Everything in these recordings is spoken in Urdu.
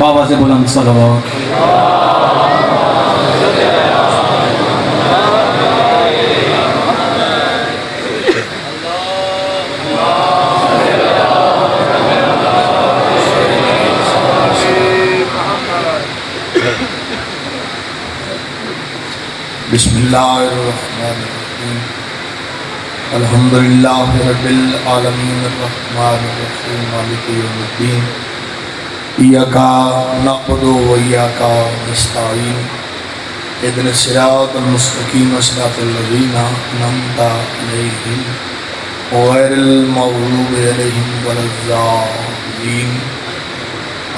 آواز بلند صلوات. بسم اللہ الرحمن الرحیم الحمدللہ رب العالمین الرحمن الرحیم مالک یوم الدین ایاک نعبد و ایاک نستعین اهدنا الصراط المستقیم صراط الذین انعمت علیہم غیر المغضوب علیہم ولا الضالین.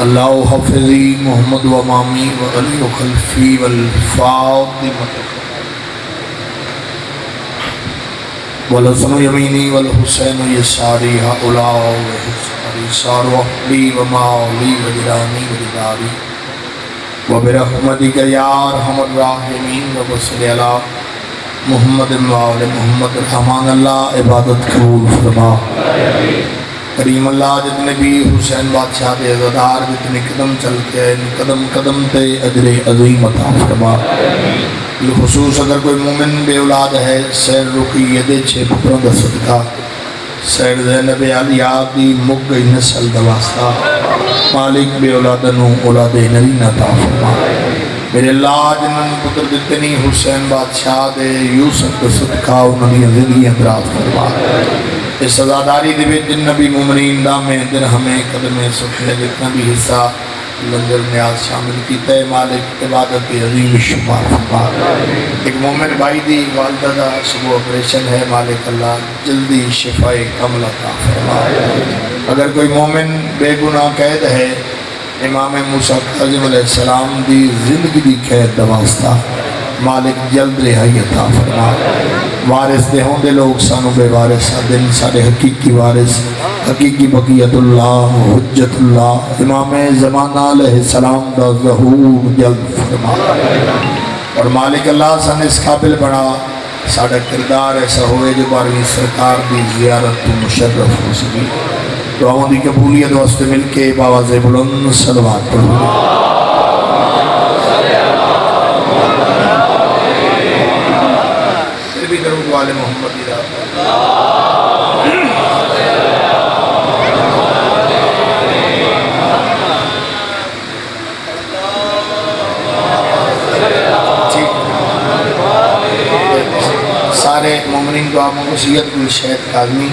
اللہ حافظی محمد و امامی و علی و خلفی والفاطمہ والحسن یمینی والحسین یساری ہؤلاء وحساری سار وحلی وماولی وجرانی وجداری وبرحمتک یا ارحم الراحمین وصلی علی محمد وآل محمد. رحمان اللہ عبادت قبول فرما. کریم اللہ جتنے بھی حسین بادشاہ دے عزادار جتنے قدم چل کے قدم قدم تے اجر عظیم عطا فرما. بالخصوص اگر کوئی مومن بے اولاد ہے سیر رقیہ دے 6 پتروں دا صدقہ سیر زینب علیہ دی مک گئی نسل دا واسطہ مالک بے اولادنوں اولاد نرین عطا فرما. میرے اللہ جنہوں پتر دیتے نہیں حسین بادشاہ دے یوسف دا صدقہ انہوں نے زندگی اندراز فرما. اس سزاداری دے جن نبی مومنین دامیں درہمیں قدمیں سکھے جتنا بھی حصہ لنگر نیاز شامل کیتا ہے مالک عبادت عظیم شمار فرما. ایک مومن بھائی دی والدہ دا صبح آپریشن ہے مالک اللہ جلدی شفائے کامل عطا فرما. اگر کوئی مومن بے گناہ قید ہے امام موسیٰ کاظم علیہ السلام دی زندگی دی قید دا واسطہ مالک جلد رہائی عطا فرما. وارث دے ہوں دے لوگ سانو بے وارث دن سارے حقیقی وارث حقیقی بقیت اللہ حجت اللہ امام زمانہ علیہ السلام دا ظہور جلد فرما. اور مالک اللہ سن اس قابل بڑا ساڑھا کردار ایسا ہوئے جو بارویں سرکار دی زیارت تو مشرف ہو سکی. دعاؤں دی قبولیت واسطے مل کے باواز بلند صلوات پڑھو. درود والے محمد سارے مومنین کو آپ وصیت کوئی شہد کاظمی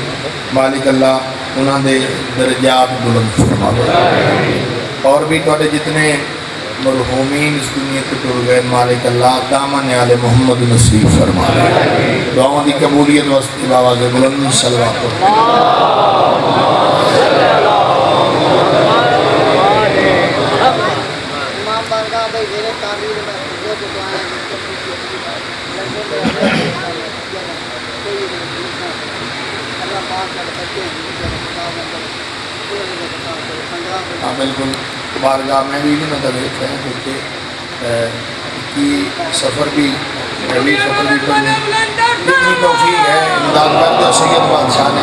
مالک اللہ انہاں دے درجات بلند فرما. اور بھی توڑے جتنے مرحومین اس دنیا کے ٹر گئے مالک اللہ دامن آل محمد نصیب فرما. دعاؤں دی قبولیت واسطے باواز بلند صلوات پڑھو. ہاں بالکل بارگاہ میں بھی نہ دیکھ رہے ہیں کیونکہ کی سفر بھی پہلی سفر بھی کرنے اتنی توفیق ہے امداد کرتے سید بادشاہ نے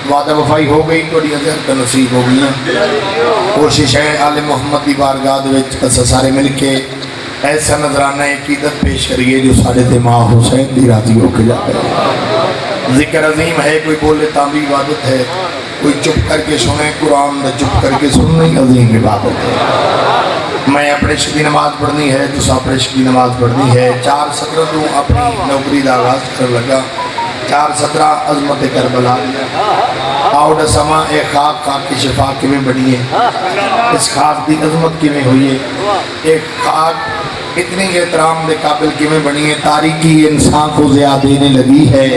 وعدہ وفائی ہو گئی توڑی اندر کا نصیب ہو گئی. کوشش ہے آل محمد دی بارگاہ وچ اساں سارے مل کے ایسا نظرانہ عقیدت پیش کریے جو ساڑھے تے ماں حسین دی راضی ہو کے جاتے ہیں. ذکر عظیم ہے کوئی بولے تاں بھی عبادت ہے کوئی چپ کر کے سنے قرآن نہ چپ کر کے سننے عظیم عبادت ہے. میں اپنے عشق کی نماز پڑھنی ہے تو اپنے عشق کی نماز پڑھنی ہے. 4/17 تو اپنی نوکری دا آغاز کر لگا 4/17 عظمت کربلا آؤڈ سما ایک خاک خاک کی شفا کی میں بڑی ہے اس خاک دی عظمت کی میں ہوئی ہے. ایک خاک اتنی احترام دے قابل کی میں بنی ہے. تاریکی انسان کو زیادہ دینے لگی ہے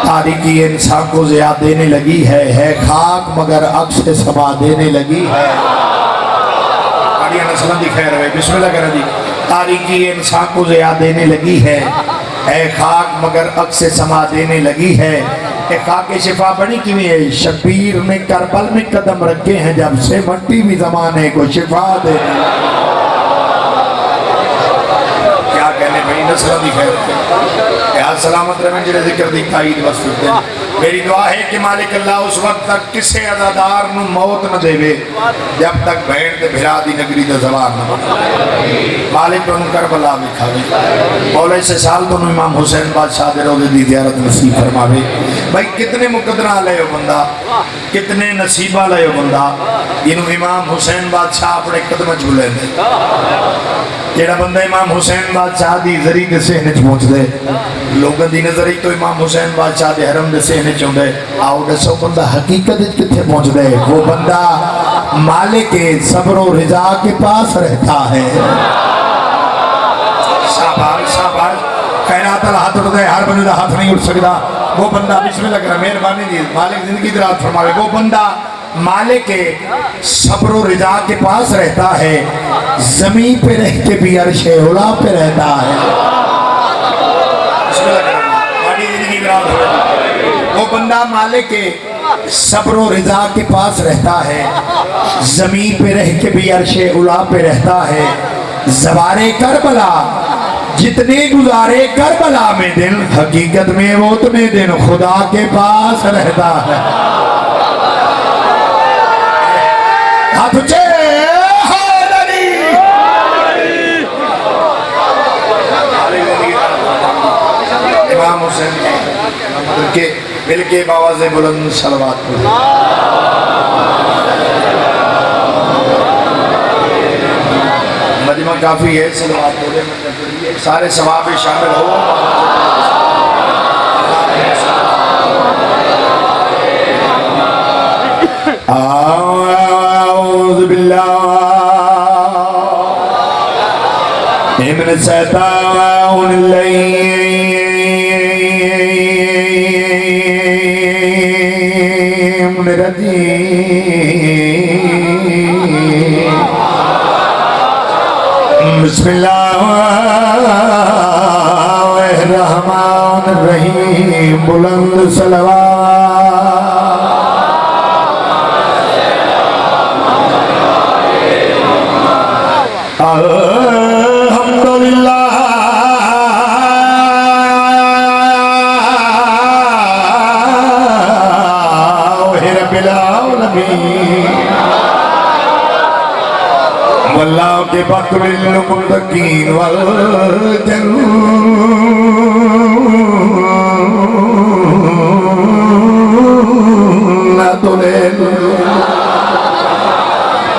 تاریکی انسان کو زیادہ دینے لگی ہے خاک مگر عکس سما دینے لگی ہے. نسلن دی خیر ہے بسم اللہ کریں جی. تاریکی انسان کو زیادہ دینے لگی ہے اے خاک مگر عکس سما دینے لگی ہے. اے خاک شفا بنی کی میں ہے. شبیر نے کربل میں قدم رکھے ہیں جب سے مٹی بھی زمانے کو شفا دے. کیا کہنے بھائی نسلن دی خیر ہے. سلامت رہے جنہیں ذکر دی تائید وصف دیں. میری دعا ہے کہ مالک اللہ اس وقت تک کسے عزادار نو موت نہ دے وے جب تک بہن تے بھرا دی نگری دا زبان نہ بنے مالک تو کربلا بھی کھاوے مولا سے سال تو امام حسین بادشاہ دے روزے دی زیارت نصیب فرماوے بھائی کتنے مقدرہ لے ہو بندہ کتنے نصیبہ لے ہو بندہ انہوں امام حسین بادشاہ اپنے قدم جھولے دے جیڑا بندہ امام حسین بادشاہ دی ذریع دے سہنے پہنچ دے لوگوں دی نظری تو امام حسین بادشاہ دے حرم دے سہنے چون دے آؤ دسو بندہ حقیقت کتنے پہنچ دے وہ بندہ مالک صبر و رضا کے پاس رہتا ہے شاباش شاباش خیرات اللہ ہاتھ اٹھ دے ہر بندہ ہاتھ نہیں اٹھ سکتا وہ بندہ بسم اللہ کرا مہربانی دی مالک زندگی درات فرماوے وہ بندہ مالک صبر و رضا کے پاس رہتا ہے زمین پہ رہ کے بھی عرش اولا پہ رہتا ہے وہ بندہ مالک صبر و رضا کے پاس رہتا ہے زمین پہ رہ کے بھی عرش اولا پہ رہتا ہے زوار کربلا جتنے گزارے کربلا میں دن حقیقت میں وہ اتنے دن خدا کے پاس رہتا ہے ہاتھ اچھے امام حسین کے مل کے باواز بلند صلوات پڑھیں مجمع کافی ہے صلوات پڑھیں سارے ثواب شامل ہو اعوذ باللہ من الشیطان الرجیم بسم اللہ الرحمن الرحیم بلند صلوات الحمدللہ رب العالمین واللہ کے بطر المتقین والجنت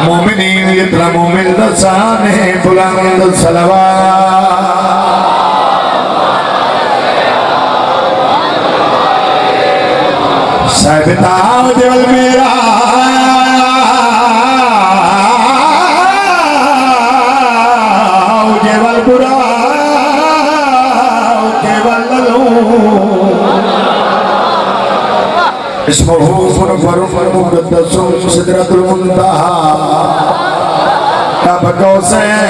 مومنین یتلا مومن دسانے بلند صلوات صاحب تاج والمیرا جیول برا جیول للو اسمہ منور مقدس سدرۃ المنتہا کعبہ کوثین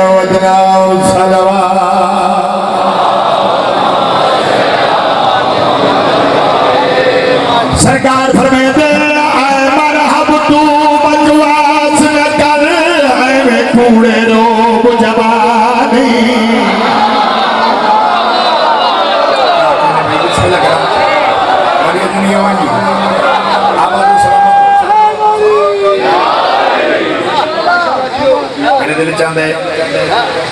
ودنا صلوات سرکار فرماتے اے مرحب تو بکواس نہ کر اے میں کوڑے روب جوانی میرے دل چاہتا ہے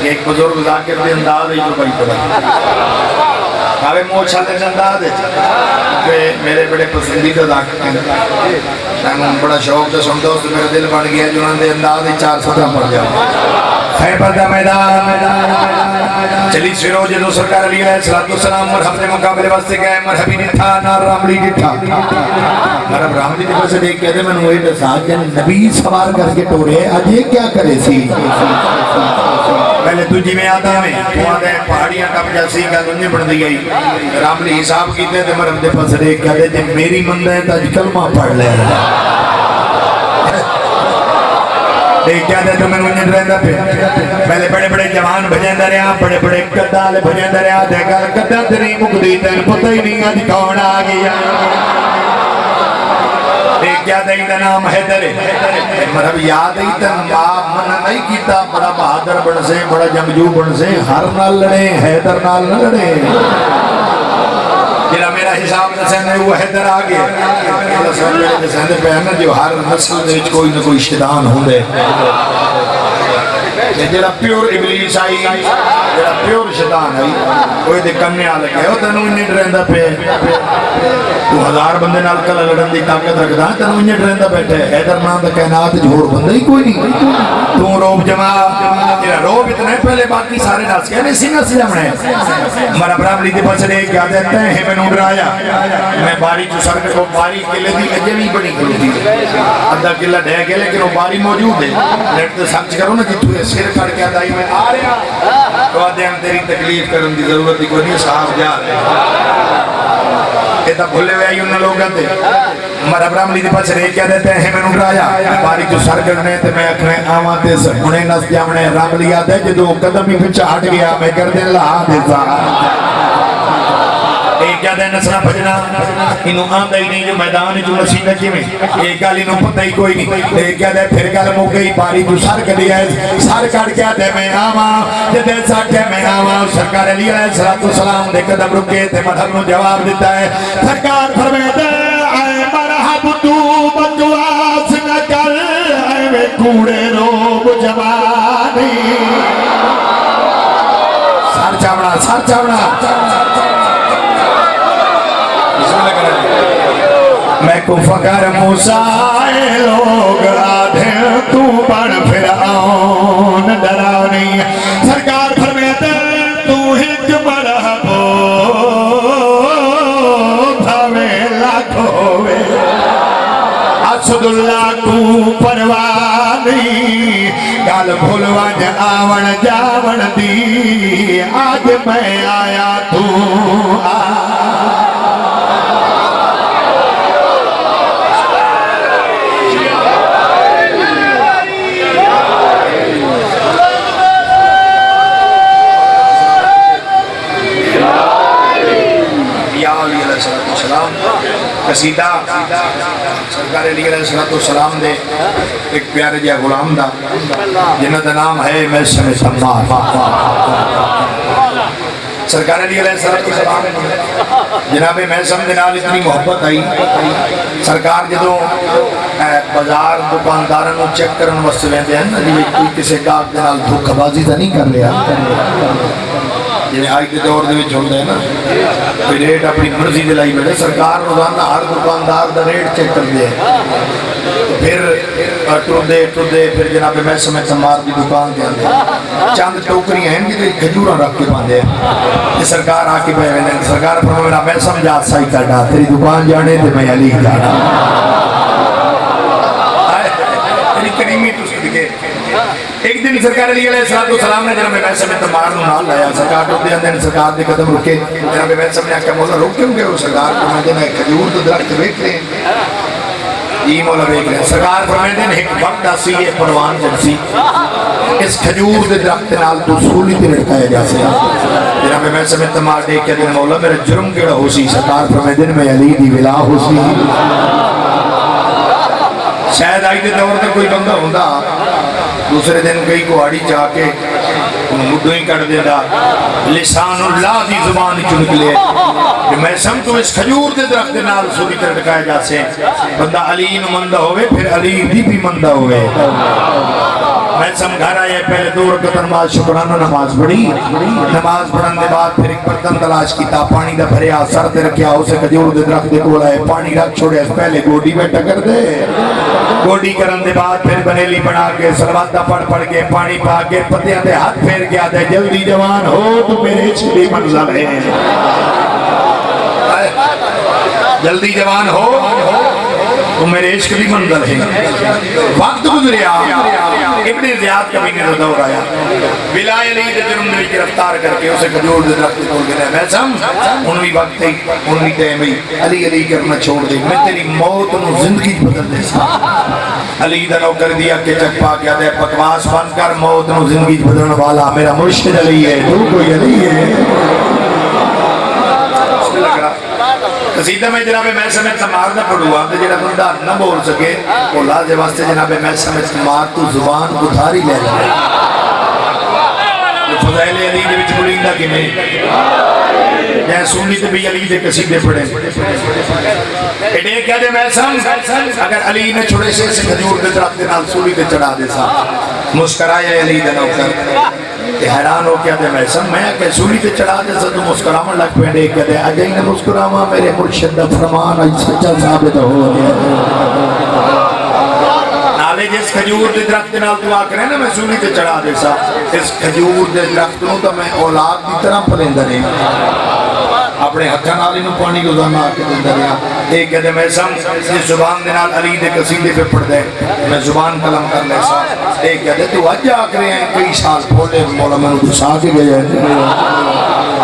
کہ ایک بزرگ ذاکر دے انداز ہے جو بھائی پڑھا کھاوے موچھا دے انداز ہے کہ میرے بڑے پسندیدہ ذاکر ہیں میں بڑا شوق سے سنتا ہوں تو میرا دل بڑھ گیا جو انہوں نے انداز ہی 4 سطح پڑھ جاؤں خیبر دا میدان چلی سویرو جدو سرکار علیہ السلام مرحب دے مقابلے واسطے گئے مرحبی نہیں تھا نار راملی نہیں تھا مرحب راملی نہیں سے دیکھ کہتے میں نوے دسا کہ نبی سوار کر کے ٹورے آجے کیا کرے سی پہلے تجھی میں آتا میں پہاڑے پہاڑیاں ٹپ جاسی کا دنیا بڑھ دی گئی راملی حساب کیتے تھے مرحب دے پاس دیکھ کہتے جب میری مندہ ہے تاج کلمہ پڑھ لے دیکھ کیا دے تو میں انہیں رہندا پہ پہلے بڑے بڑے جوان بھجندہ رہا بڑے بڑے کدالے بھجندہ رہا دیکھا کدہ تری مقدی تین پتہ ہی نہیں آج کون آ گیا ایک یاد ہے دا نام حیدر ہے مرحب یاد ہے دا باپ منہ نہیں کیتا بڑا بہادر بن سے بڑا جنگجو بن سے ہر نال لڑے حیدر نال نہ لڑے جنہا میرا حساب نسین ہے وہ حیدر آگے اللہ سب میرے نسین پہ ہے نا جو ہر نسل دیچ کوئی نہ کوئی شیطان ہوں دے جنہا پیور ابلیس آئی جنہا پیور شیطان آئی کوئی دے کمنے آ لگے ہو تنو انہیں ڈرندہ پہ تو ہزار بندے نال کل لڑن دی طاقت رکھتا ہے تنو انہیں ڈرندہ بیٹھے حیدر نام دا کائنات جھوڑ بندہ ہی کوئی نہیں تو روب جمع جنہا روب اتنا ہے پہلے باقی سارے ناس کہنے سینہ سے جمع ہے مرا برام لیدے پاس لے کیا دیتے ہیں میں نوڑ آیا میں باری جو سر کو باری کے لئے دی اجمی بڑی کرو دی ادھا کلہ ڈھے کے لیکن وہ باری موجود ہے لیٹ تو سمجھ کرو نا کہ تو یہ سیر کر کے آدھائی میں آ رہا تو آدھے ہم تیری تکلیف کرن دی ضرورت دی کوئی نہیں صاحب جا رہے ایتا بھولے ہوئے آئی انہوں لوگاں تے مرا برام لیدے پاس لے کیا دیتے ہیں میں نوڑ آیا باری جو سر کرنے تے میں اکھنے آوان تے سنے نس جامنے رام لیا دے جدو قدم ہی پچھا ہٹ گیا میں کر دے اللہ دے ایک یاد ہے نسنا بھجنا انہوں آندہ ہی نہیں جو میدان جو مسیح نجی میں ایک گال انہوں پتہ ہی کوئی نہیں ایک یاد ہے پھر گال مو گئی باری جو سر کر دیا ہے سر کٹ کیا دے میں آما جدے ساٹھے میں آما سرکار علیہ السلام دے قدم رکے تے مدھر نو جواب دیتا ہے سرکار فرمیتے اے مرحب تو بکواس نہ کر اے میں کوڑے روب جوانی سر چاوڑا میں کو فکر موسیٰ لوگ آدھے تو بڑھ فرعون ڈرانی سرکار فرمیتے تو ہک مرحبو بھاوے لاکھو ہوئے اسد اللہ کو پروانی گال بھولوان آون جاون دی آج میں آیا تو قصیدہ سرکار علیہ السلام دے ایک پیارے جا غلام دا جنہ دا نام ہے میسم سمار سرکار علیہ السلام جناب میسم دے نال اتنی محبت آئی سرکار جدو بازار دکانداروں چیک کرن واسطے لیندے ہیں نا کوئی کسی گاہک دے نال دھوکہ بازی تا نہیں کر رہا جنہیں آج کے دور دے وچ ہوندے ہیں نا کوئی ریٹ اپنی مرضی دے لائی بیٹھے سرکار روزانہ ہر دکاندار دا ریٹ چیک کر دے پھر ٹردے پھر جناب میسم سمار دی دکان دے اندر چاند ٹوکریاں ہیں کہ کھجوراں رکھ کے باندھے ہیں سرکار آ کے بیٹھے ہیں سرکار فرمایا میرا میسم جا سائی کاٹا تیری دکان جانے تے میں علی جانا تیری کریمی تو صدقے ایک دن سرکار علیہ السلام نے جناب میسم تمار نو نال لایا سرکار ٹوٹے اندر سرکار دے قدم رکے جناب میسم نے آکھا مولا روک کیوں گئے ہو سرکار کو میں دینا کھجور تو درخت بیٹھ رہے ہیں یہ مولا بیٹھ رہے ہیں سرکار فرمائے دن ایک وقت آسی ہے پروان جنسی اس کھجور دے درخت نال تو سولی تے لٹکایا جا سیا جناب میسم تمار دیکھ کے دن مولا میرا جرم کیڑا ہو سی سرکار فرمائے دن میں علی دی ولا ہو سی شاید آئی دے دور تے کوئی بندہ ہوندہ دوسرے دن کئی کو آڑی جا کے مڈوں ہی کر دے دا لسان اللہ دی زبان چنک لے کہ میں سمجھو اس کھجور دے درخت نال سوری کر ڈکائے جا سے بندہ علی نو مندہ ہوئے پھر علی دی بھی مندہ ہوئے میں سمجھا رہا ہے پہلے 2 رکعت نماز شکرانہ نماز پڑھی نماز پڑھن دے بعد پھر ایک برتن تلاش کیتا پانی دا بھریا سر تے رکھیا اسے کھجور دے درخت دے کول آئے پانی رکھ چھوڑے پہلے گوڈی بیٹھا کر دے گوڈی کرن دے بعد پھر بنیلی بنا کے صلوات دا پڑھ کے پانی پا کے پتیاں دے ہاتھ پھیر گیا دے جلدی جوان ہو تو میرے چھلی منزل ہے جلدی جوان ہو تو میرے عشق بھی منزل ہے وقت گزریا ابن زیاد کبینے دا دور آیا بلا علی دے جرم نے گرفتار کر کے اسے کھجور دے درخت کھول کے میں انہی وقت تھی انہی ٹائم ہی علی علی کرنا چھوڑ دے میں تیری موت نو زندگی بدل دے سا علی دا نو کر دیا کہ چکپا کیا دے بکواس بند کر موت نو زندگی بدلنے والا میرا مرشد علی ہے تو کوئی علی ہے قصیدہ میں جناب محسن تمار نہ پڑھوا تو جناب بندہ نہ بول سکے وہ لازے واسطے جناب محسن تمار تو زبان اتھاری لے لے فضائل علی دے وچ بولیندا کیویں جے سنی تے بھی علی دے قصیدے پڑھے ایڈے کہہ دے محسن اگر علی نے چھوڑے سے کھجور دے درخت دے نال سولی تے چڑھا دے سا مسکرایا علی دے نوکر کہ حیران ہو کیا دے محسن میں کہ سولی تے چڑھا دے سا تو مسکراون لگ پہ ایڈے کہہ دے اگئی نے مسکراواں میرے مرشد دا فرمان اج سچا ثابت ہو گیا نالے جس کھجور دے درخت نال دعا کرے نا میں سولی تے چڑھا دے سا اس کھجور دے درخت نوں تو میں اولاد دی طرح پلیندا رہا اپنے ہتھاں نال اینوں پانی روزانہ آ کے دیندا رہا ایک کہتے میں اس زبان دے نال علی دے قصیدے پہ پڑھ دے میں زبان قلم کر لے سا ایک کہتے تو اج آ کرے ہیں کئی سال پہلے مولا میں گھسا کے گئے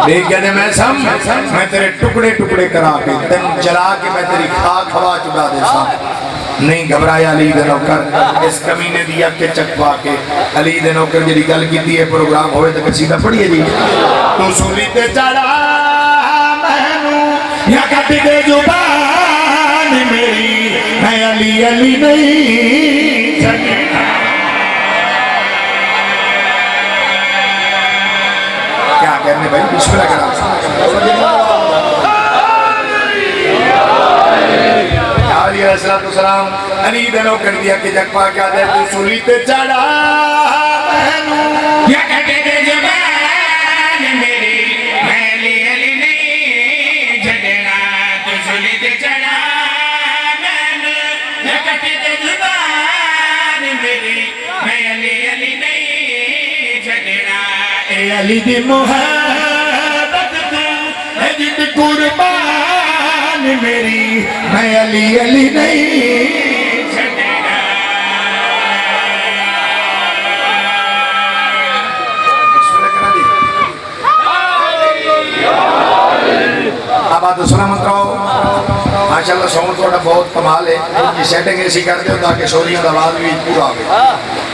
ایک کہتے میں تیرے ٹکڑے ٹکڑے کرا کے تن جلا کے میں تیری خاک ہوا چڑا دے سا نہیں گھبرایا علی دے نوکر اس کمینے دیا کے چکوا کے علی دے نوکر جڑی گل کیتی ہے پروگرام ہوئے تے قصیدہ پڑھیے جی تو سولی تے چڑھا مینوں یا کٹ دے زبان میری میں علی علی نہیں چھڈنا کیا کرنے بھائی بسم اللہ کرام علیہ السلام علی دے نوکر دیا کہ جگ پا کیا دے تو سولی تے چڑھا مینوں یا کٹ دے زبان میری میں علی علی نہیں چھڈنا تو سولی تے چڑھا مینوں یا کٹ دے زبان میری میں علی علی نہیں چھڈنا اے علی دی محبت تو ہے جت قربان میری میں علی علی نہیں چھڈنا اب آپ سلامت رہو ماشاءاللہ ساؤنڈ تھوڑا بہت کمال ہے یہ سیٹنگ ایسی کر دے تاکہ سوریوں کا آواز بھی پورا آگے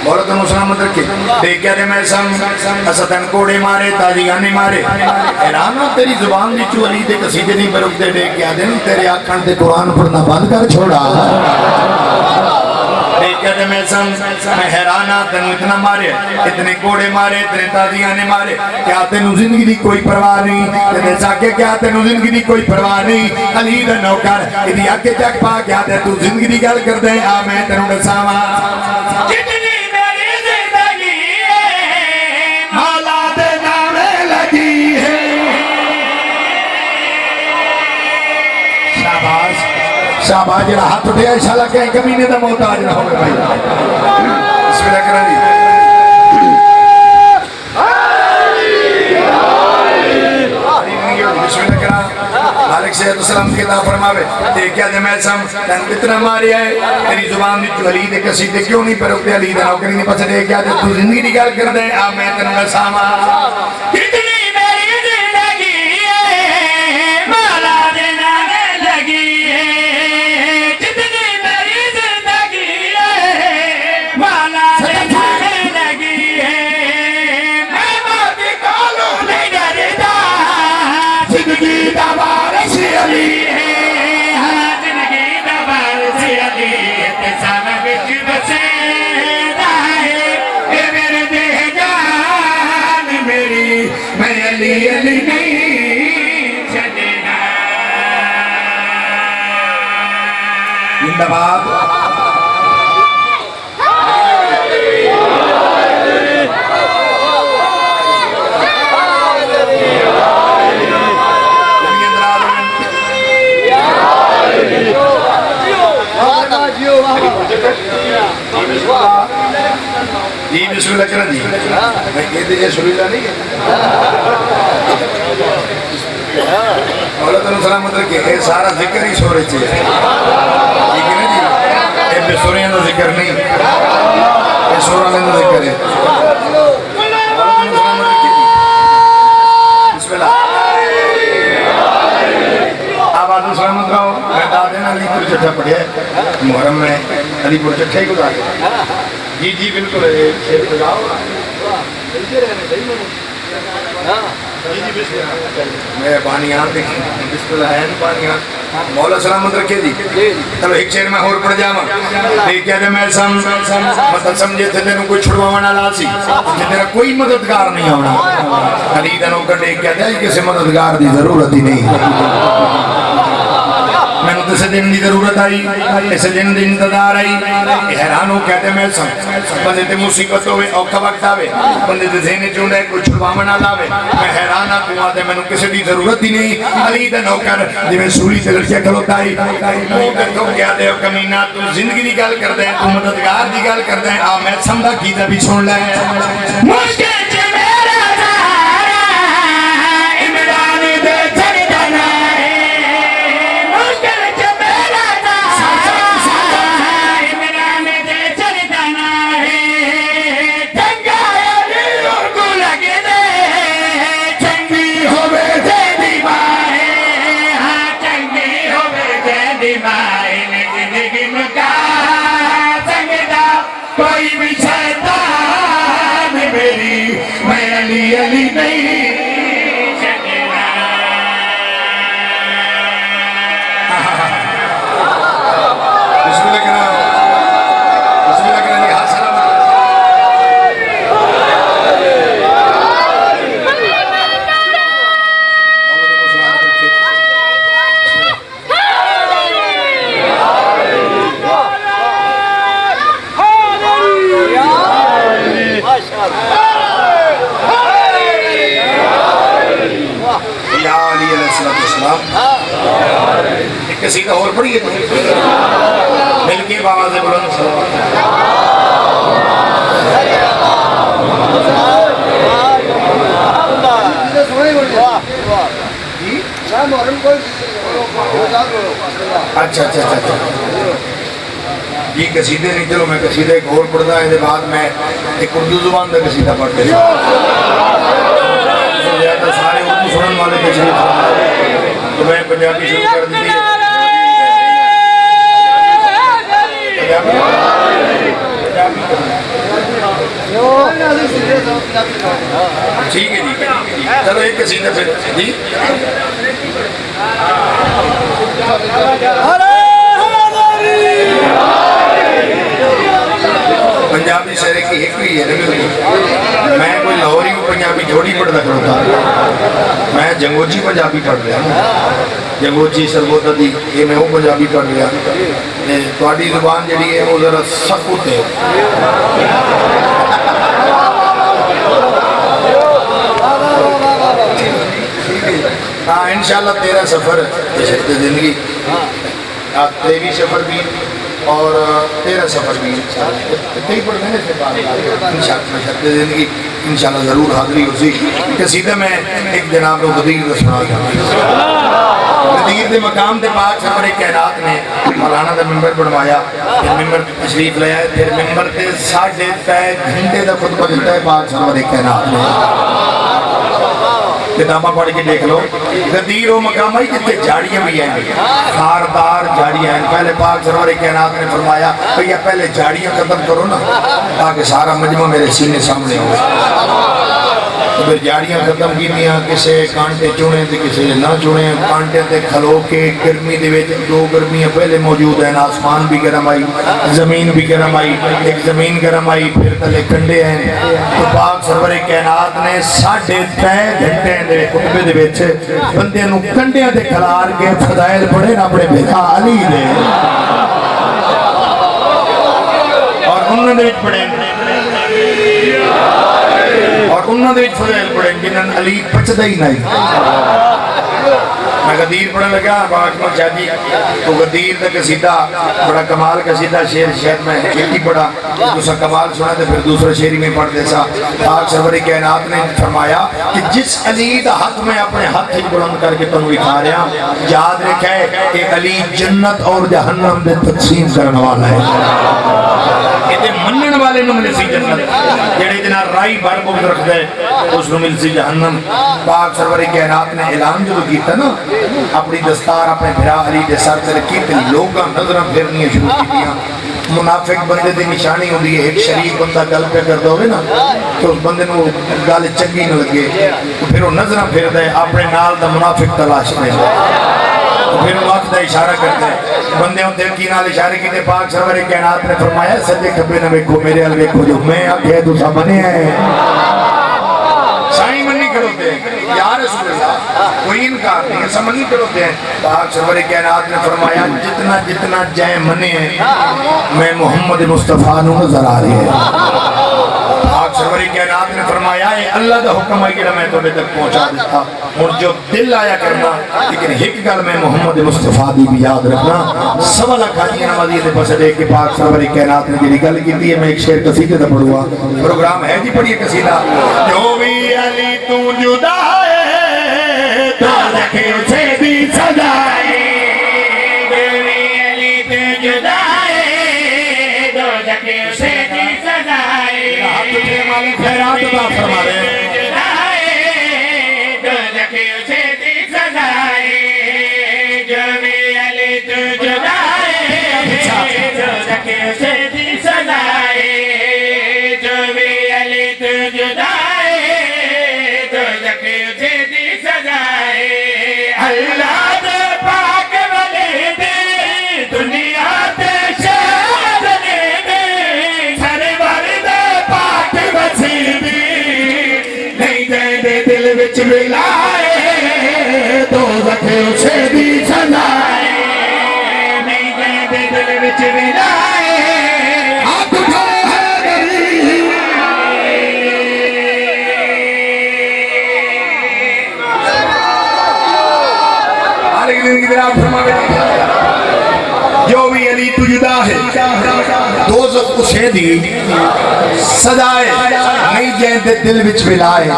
بہت انہوں سلامت رکھے دیکھ کیا دے میں سم اسطن کوڑے مارے تاجیانے مارے ایرانہ تیری زبان دی چو علی دے قصیدے نہیں پر رکھتے دیکھ کیا دے تیرے آکھن تے قرآن پڑھنا بند کر چھوڑا دیکھ کیا دے میں سم میں حیرانہ تنو اتنا مارے اتنے کوڑے مارے اتنے تاجیانے مارے کیا تینو زندگی دی کوئی پرواہ نہیں تیرے ساکے کیا تینو زندگی دی کوئی پرواہ نہیں علی دا نوکر ادھی آکے جگ پا کیا دے تو زندگی دی گل کر دے آ میں تینو نساواں جتنی میری زندگی ہے مولا دے نامے لگی ہے شاباش شاباش جڑا ہاتھ اٹھیا انشاءاللہ کہیں کمینے دا محتاج نہ ہوگا بھائی بسم اللہ کرا دی بسم اللہ کرا مالک صحت السلام کے نام فرماوے دیکھیا دے میں سم تن اتنا ماری آئے تیری زبان دی جو علی دے قصیدے کیوں نہیں پر اکتے علی دے نوکری نہیں پسے دیکھیا دے تو زندگی دی گل کر دے آ میں تنوں نساواں کتنی میری زندگی ہے مولا دے نامے لگی ہے جتنی میری زندگی ہے مولا دے نامے لگی ہے میں موت کولو نہیں ڈردا زندگی دا وارث علی ہے زندگی دا وارث علی تے سانا وچ بسیدا ہے اے میرے دے جان میری میں علی علی نہیں چھڈنا زندہ باد جی بسم اللہ کرنا جی میں کہتے ہیں سوری اللہ نہیں اللہ سلامت رکھے یہ سارا ذکر ہی سورے چاہیے ٹھیک ہے نا جی یہ بے سوریاں کا ذکر نہیں یہ سورہ اللہ کا ذکر ہے بسم اللہ آپ آدھو سلامت رہو میں دادے نے علی پور چٹھا پڑھیا ہے محرم میں علی پور چٹھا ہی گزارے جی جی بالکل شیر بجاؤ میں پانی آن دیکھیں بسم اللہ ہے پانی آن مولا سلامت رکھے جی چلو ایک شعر میں اور پڑھ جاواں تے کہے میں مطلب سمجھے تھے تینوں کوئی چھڑوانا لا سی کہ تیرا کوئی مددگار نہیں ہونا علی دا نوکر ٹیک کہتا ہے کسی مددگار دی ضرورت ہی نہیں میں نے اسے دن دی ضرورت آئی اسے دن دی انتظار آئی حیران ہو کہتے میں بندے تے مصیبت ہوئے اوکھا وقت آوے بندے تے ذہنے چونڈے کوئی چھڑوانا لاوے میں حیران ہاں تو آتے میں نے کسی دی ضرورت ہی نہیں علی دا نوکر جی میں سولی سے لڑکیا کھلوتا ہی تو کیا دے کمینہ تو زندگی دی گل کر دیں تو مددگار دی گل کر دیں میں سمدہ کیتا بھی سن لیں مشکل قصیدہ اور پڑھیے مل کے بابا سے بلند اچھا یہ قصیدے نہیں چلو میں قصیدہ ایک اور پڑھتا ہے بعد میں ایک اردو زبان کا قصیدہ پڑھتے سارے اردو سنن والے قصیدے تو میں پنجابی شروع کر دیتی ہے ٹھیک ہے جی چلو ایک قصیدہ پھر جی پنجابی شہر کی ایک بھی ہے میں کوئی لاہوری کو پنجابی جوڑی پڑھتا کرتا میں جنگوچی پنجابی پڑھ رہا جنگوچی سربوتا دی یہ میں وہ پنجابی پڑھ رہا تھوڑی زبان جڑی ہے وہ ذرا سکوت ہے ہاں انشاءاللہ تیرا سفر شرط زندگی تیری سفر بھی اور تیرا سفر بھی اتنے ہی پڑھنے سے بات انشاءاللہ شرط زندگی انشاءاللہ ضرور حاضری ہوسی قصیدہ میں ایک جناب کو غدیر دا سنا گیا غدیر دے مقام دے پاک سفر کائنات نے مولانا دا ممبر بنوایا پھر ممبر تشریف لے آئے پھر ممبر تے 6.5 گھنٹے دا خطبہ دیتا ہے پاک سفر کائنات نے کتابہ پڑھ کے دیکھ لو غدیر و مقام ہے جتنے جھاڑیاں بھی ہیں خاردار جھاڑیاں ہیں پہلے پاک سرور کائنات نے فرمایا بھئی پہلے جھاڑیاں ختم کرو نا تاکہ سارا مجمع میرے سینے سامنے ہو تو پھر جھاڑیاں ختم کی دیا کسے کانٹے چونے تھے کسے نہ چونے کانٹے تے کھلو کے گرمی دے ویچ دو گرمیاں پہلے موجود ہیں آسمان بھی گرم آئی زمین بھی گرم آئی ایک زمین گرم آئی پھر تلے کنڈے ہیں تو پاک سرور کائنات نے 3.5 گھنٹے دے خطبے دے ویچ بندے نو کنڈے دے کھلار کے فضائل پڑھے نا اپنے بیٹا علی دے اور انہوں نے پڑھے اور انہوں نے فضائل پڑھے جنہاں علی پچھتا ہی نہیں میں غدیر پڑھنے لگا باقمت شادی تو غدیر دا قصیدہ بڑا کمال قصیدہ شعر شہر میں ایک ہی پڑھا دوسرا کمال سنا تھا پھر دوسرا شعری میں پڑھ دیسا پاک سرور کائنات نے فرمایا کہ جس علی دا حق میں اپنے ہاتھ ہی بلند کر کے تنوی کھا رہا یاد رکھے کہ علی جنت اور جہنم دے تقسیم کرنے والا ہے کہ منن والے نو مل سی جنت جڑے جنا رائی بھر بغض رکھ دے اس نو مل سی جہنم پاک سرور کائنات نے اعلان جو کیتا نا اپنی دستار اپنے بھرا علی دے سر تے رکھی تے لوگاں نظراں پھرنی شروع کیتیاں منافق بندے دی نشانی ہوندی ہے ایک شریف بندہ گل پہ کردا ہوے نا تو اس بندے نو گل چنگی نہ لگے تو پھر وہ نظراں پھردا ہے اپنے نال دا منافق تلاش کرے پھر وہ ہاتھ کا اشارہ کرتے ہیں بندے ہوں دل کی نال اشارے کی پاک سرور کائنات نے فرمایا سجے کھبے نہ ویکھو میرے ال ویکھو جو میں آکھے تساں بنے ہیں سائیں منی کروتے ہیں یا رسول اللہ کوئی انکار نہیں ایسا منی کروتے ہیں پاک سرور کائنات نے فرمایا جتنا جتنا جائیں منے ہیں میں محمد مصطفیٰ نو نظر آ رہی ہے پاک سرور کائنات نے فرمایا اے اللہ دا حکم ہے کہ میں تمہیں تک پہنچا دیتا اور جو دل آیا کرنا لیکن ایک گل میں محمد مصطفیٰ دی بھی یاد رکھنا سوا لاکھ حاجیاں نمازی دے پاس دیکھ کے پاک سرور کائنات نے جڑی گل کیتی ہے میں ایک شعر قصیدے تے پڑھوں گا پروگرام ہے جی پڑھیے قصیدہ جو بھی علی تو جدا ہے تو رکھے اسے بھی سجائے جو بھی علی تو جدا ہے تو رکھے اسے بھی سجائے ہاتھ اٹھے مالک خیرات عطا فرما دے ملائے تو رکھے اسے بھی سنائے نہیں جاتے دل وچ ملائے ہاتھ اٹھائے حیدری آلے دن کی طرح فرماوے جو بھی علی تو جدا ہے دوزخ اسے دی سجائے نہیں جاتے دل وچ ملائے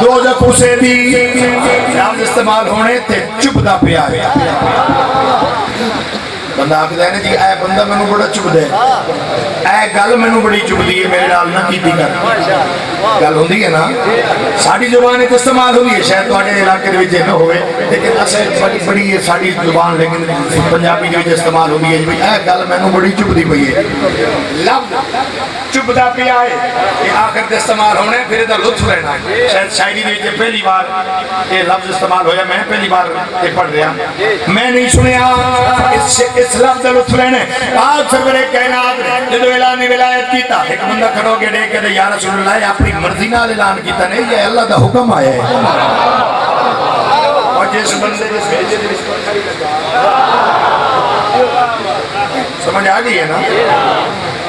دوزخ اسے دی لفظ استعمال ہونے تے چپ دا پیا ہے بندہ آکھ دے نا جی اے بندہ میں نو بڑا چپ دے اے گل میں نو بڑی چپ دی ہے میرے نال نہ کیتی کر گل ہوندی ہے نا ساڈی زبان تے استعمال ہوندی ہے شاید تواڈے علاقے دے وچ نہ ہوے لیکن اسے بڑی ہے ساڈی زبان لیکن پنجابی دے وچ استعمال ہوندی ہے جی اے گل میں نو بڑی چپ دی پئی ہے لفظ چپ دا پیا ہے یہ آخر تے استعمال ہونے پھر دا لطف لینا ہے شاید شاعری دے وچ پہلی بار یہ لفظ استعمال ہویا میں پہلی بار یہ پڑھ رہا میں نہیں سنیا اس لفظ دا لطف لینے آج سرور کائنات جدو اعلان ولایت کیتا ایک بندہ کھڑو کے دیکھ کے یا رسول اللہ اپنی مرضی نال اعلان کیتا نہیں یہ اللہ دا حکم آیا ہے اور جس بندے جس بھیجے دے سمجھ آ گئی ہے نا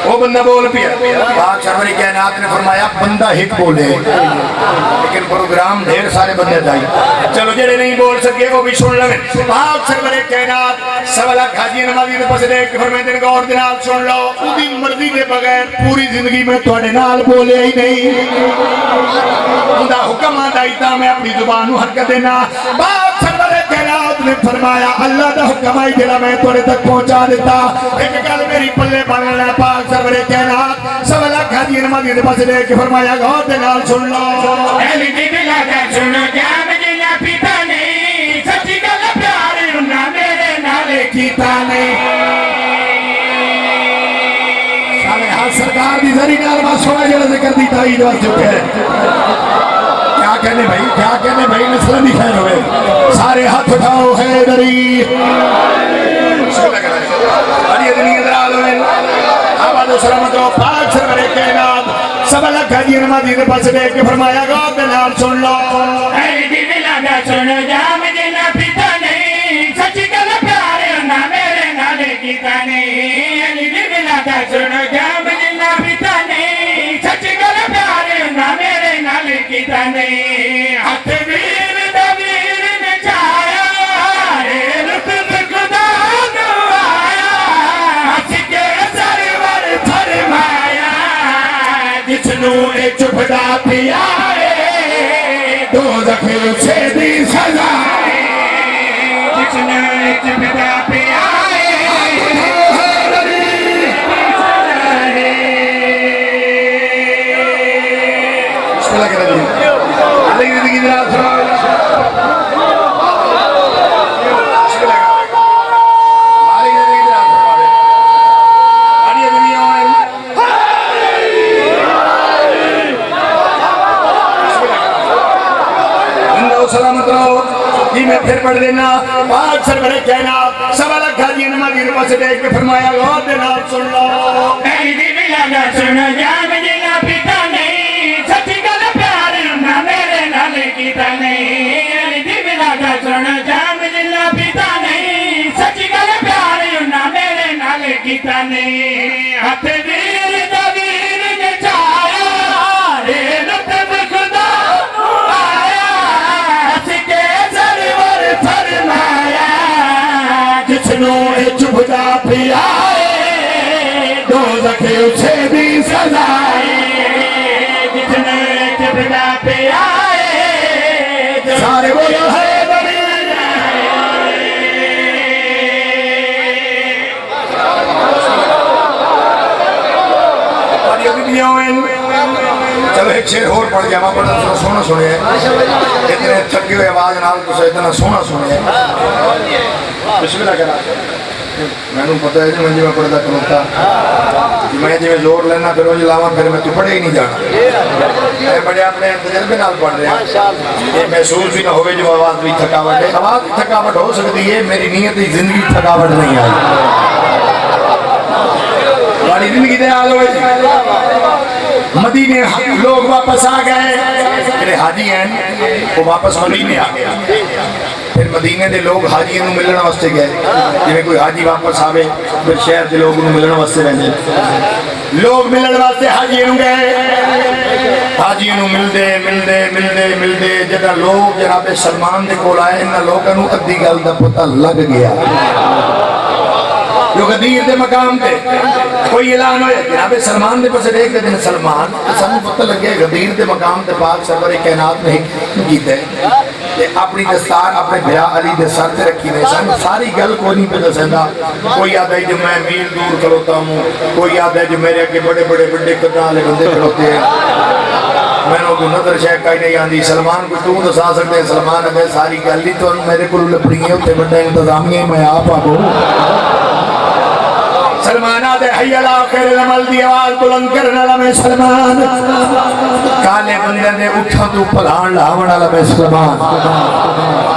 وہ بندہ بول پیا پاک سرور کائنات نے فرمایا بندہ ایک بولے لیکن پروگرام ڈھیر سارے بندے دائی چلو جڑے نہیں بول سکے وہ بھی سن لیں پاک سرور کائنات سوا لاکھ حاجی نمازی دے پاس دیکھ کے فرماتے ہیں غور دے نال سن لو اودی مرضی دے بغیر پوری زندگی میں تواڈے نال بولے ہی نہیں اوندا حکم آتا میں اپنی زبان نو حرکت دینا پاک سرور کائنات نے فرمایا اللہ دا حکم ہے جڑا میں تواڈے تک پہنچا دیتا ایک گل میری پلے بن لے پاک سرور کائنات سوا لاکھ حاجی نمازی دے پاس دیکھ کے فرمایا غور دے نال سن لو علی دی بلا دا سنو جام جنا پیتا نہیں سچی گل پیار انہاں میرے نال کیتا نہیں سارے ہاتھ سرکار دی ذری نال واسوڑا جڑا ذکر دی تائید واسطے چکے کیا کہنے بھائی نسل بھی خیر ہوئے سارے ہاتھ اٹھاؤ حیدری بڑی ادنی ادھر آلویں آباد و سلامت رو پاک سرور کائنات سوا لاکھ حاجی نمازی دے پاس دیکھ کے فرمایا غور دے نال سن لو علی دی بلا دا سنو جام جنا پیتا نہیں سچی گل پیار انہاں میرے نال کیتا نہیں علی دی بلا دا سنو جام جنا پیتا نہیں سچی گل پیار انہاں میرے نال کیتا نہیں ہاتھ ویر دا ویر نے چایا اے لطف خدا نو آیا ہنس کے سرور فرمایا جس نو اے چپ دا پیا دوزخ اسے دی سزا جس نو اے چپ دا پیا بسم اللہ کریں جی علی زندگی جناب سناؤ بسم اللہ علی زندگی جناب سناؤ علی دنیا بسم اللہ زندہ و سلامت رہو پھر پڑھ دینا پاک سرور کائنات سوا لکھ حاجی نمازی نے پاس دیکھ کے فرمایا غور دے نال سن لو علی دی ولادت سن جام جنا پیتا نہیں سچی گل پیار نہ میرے نال کیتا نہیں علی دی ولادت سن جام جنا پیتا نہیں سچی گل پیار نہ میرے نال کیتا نہیں ہاتھ ویر دا ویر نے چایا رے لطف خدا آیا ہس کے سرور فرمایا جسنوں چبھدا پیا دوزخ اسے بھی سزائے جتنے چبھدا پیا سارے بولو ہے چلو ایک شیر اور پڑھ گیا بڑا سونا سنے اتنے تھکی ہوئے آواز نال تو اتنا سونا سنے بسم اللہ کرا میں نے پتہ ہے جی میں پڑھتا کروتا میں جی میں زور لینا پھر وہ لاواں پھر میں تو پڑھے ہی نہیں جانا میں بڑے اپنے تجربے نال پڑھ رہا یہ محسوس بھی نہ ہوئے جو آواز بھی تھکاوٹ ہے آواز تھکاوٹ ہو سکتی ہے میری نیت ہی زندگی تھکاوٹ نہیں آئی ہماری زندگی دے حال ہوئے مدینے لوگ واپس آ گئے میرے حاجی ہیں وہ واپس مدینے آ گئے پھر مدینے دے لوگ حاجی نو ملنا واسطے گئے جویں کوئی حاجی واپس آوے پھر شہر دے لوگ نو ملنا واسطے رہندے لوگ ملن واسطے حاجی نو گئے حاجی نو ملدے جدا لوگ جناب سلمان دے کول آئے انہاں لوکاں نو ادھی گل دا پتہ لگ گیا جو غدیر دے مقام تے کوئی اعلان ہوئے جناب سلمان دے پاس ایک دن سلمان سانو پتہ لگے غدیر دے مقام تے پاک سرور کائنات نے کیتے تے اپنی دستار اپنے بھیا علی دے سر تے رکھی نے سن ساری گل کوئی نہیں پہ دسندا کوئی آدھا جو میں میل دور کھلوتا ہوں کوئی آدھا جو میرے اگے بڑے بڑے قداں والے بندے کھلوتے ہیں میں نے کوئی نظر شیخ کا ہی نہیں آندی سلمان کو تو دسا سکتے ہیں سلمان اگر ساری گل ہی تو میرے کو لپڑی ہے اتنے بڑا انتظامیہ میں آپ آگو سلمان آدھے حی اللہ خیر العمل دی آواز بلند کرنا لمے سلمان کالے بندے نے اٹھا تو پلان لاونا لمے سلمان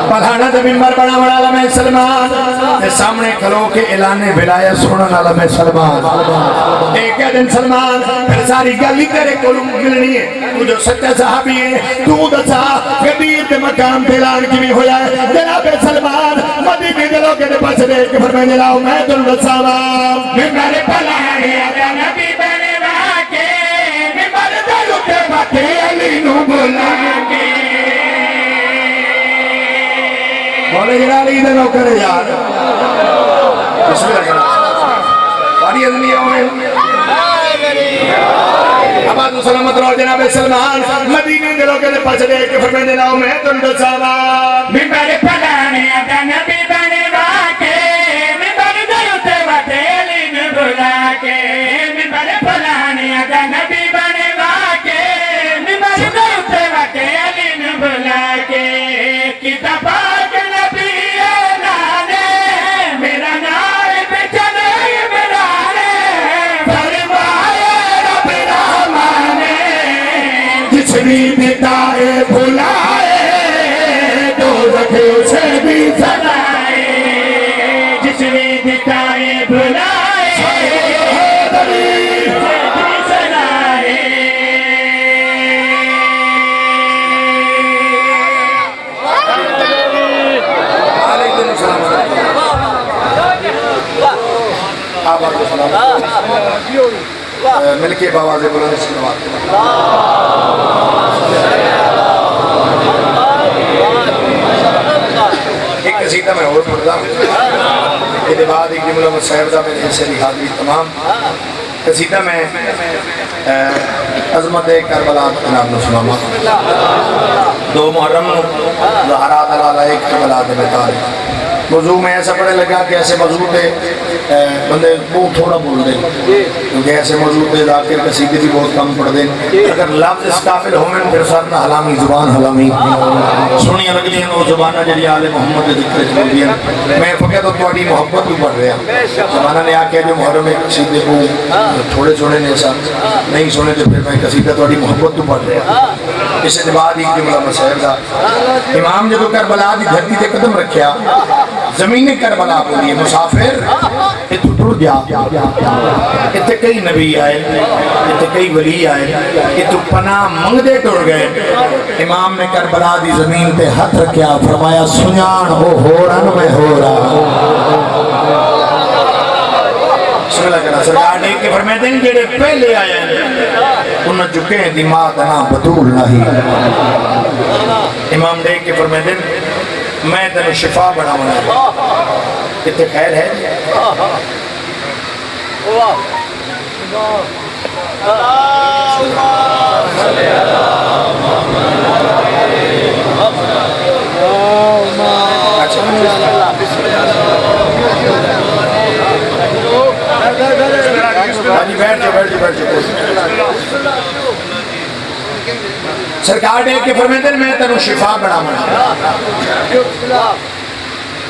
پلانہ دے ممبر بناونا لمے سلمان دے سامنے کھلو کے اعلان بلایا سننا لمے سلمان ایک دن سلمان پھر ساری گلی تیرے کو ملنی ہے تو جو سچا صحابی ہے تو دسا غدیر دے مقام پہ اعلان کی بھی ہویا ہے جناب سلمان مدینے دے لوگ دے پاس دیکھ کے فرمائے لاؤ میں دل دساواں ممبر پلانے آجا نبی بنے واکے ممبر دلوتے باتے علی نو بلا کے بولے جلالی دے نوکر یار بسم اللہ کرنا باری ادنی ہوئے اباد و سلامت رو جناب سلمان مدینے دلوں کے پاس دے کے فرمائے لاؤ میں تم دساوا ممبر پلانے آجا نبی بنے واکے ممبر دلوتے باتے علی نو بلا کے ممبر پلانے آجا نبی بنے واکے ممبر دلوتے باتے علی نو بلا کے کتاب پاک نبی اعلانے میرا نام پہ چلے برانے فرمائے رب رحمان جس بھی بتائے بھلائے دوزخ اسے بھی سدائے جس بھی دکھائے بلائے سدائے علیکم السلام آباد و سلام مل کے باواز بلند سلوات ایک قصیدہ میں اور پڑھتا ہوں یہ بعد ایک جملہ صاحب دا میرے حصے کی حاضری تمام قصیدہ میں عظمت کربلا جناب نے سناما 2 محرم ظہرات علی کربلا دے بیتار موضوع میں ایسا پڑھنے لگا کہ ایسے موضوع پہ بندے بہت تھوڑا بول دیں کیونکہ ایسے موضوع پہ ذاکر قصیدے بھی بہت کم پڑھ دیں اگر لفظ اس قابل ہوئے پھر سر نہ حلامی زبان حلامی سنیا لگ لیں وہ زبانہ جڑی آل محمد کے ذکر چل دیا میں فقط تو تھوڑی محبت بھی پڑھ رہا زبانہ نے آ کے جو محرم میں قصیدے کو تھوڑے چھوڑے نے ساتھ نہیں سنے تو پھر میں قصیدہ تھوڑی محبت تو پڑھ رہا اس کے بعد ایک جملہ مسائل دا امام جدو کربلا دی دھرتی تے قدم رکھیا زمین کربلا بولی مسافر اتو ٹر جا اتنے کئی نبی آئے اتنے کئی ولی آئے اتو پناہ منگ دے ٹر گئے امام نے کربلا دی زمین تے ہاتھ رکھیا فرمایا سنیان ہو رن میں ہو رہا سرکار نے کہ فرمائے دیں جڑے پہلے آئے ہیں انہوں چکے ہیں دماغ نہ بطول نہیں امام نے کہ فرمائے دیں میں تنہیں شفا بڑھا منا کتنے خیر ہے سرکار نے کہ فرمائے دیں میں تنہیں شفا بڑھا منا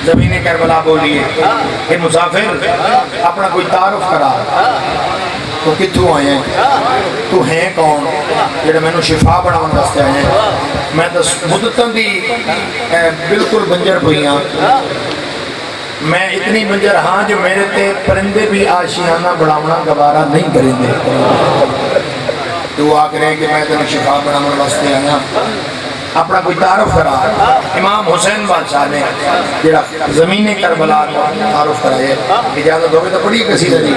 زمین کربلا بولیے کہ مسافر اپنا کوئی تعارف کرا تو کتھوں آئے ہیں تو ہیں کون جڑے میں نے شفا بڑھاؤں واسطے آئے ہیں میں تو مدتاں دی بالکل بنجر ہوئی ہاں میں اتنی بنجر ہاں جو میرے تے پرندے بھی آشیانہ بڑھاؤنا گوارا نہیں کریں دے دعا کریں کہ میں تنہیں شفا بڑھاؤں واسطے آیا اپنا کوئی تعارف کرا امام حسین بادشاہ نے جڑا زمین کربلا کو تعارف کرائے اجازت ہوگی تو بڑی کسی دی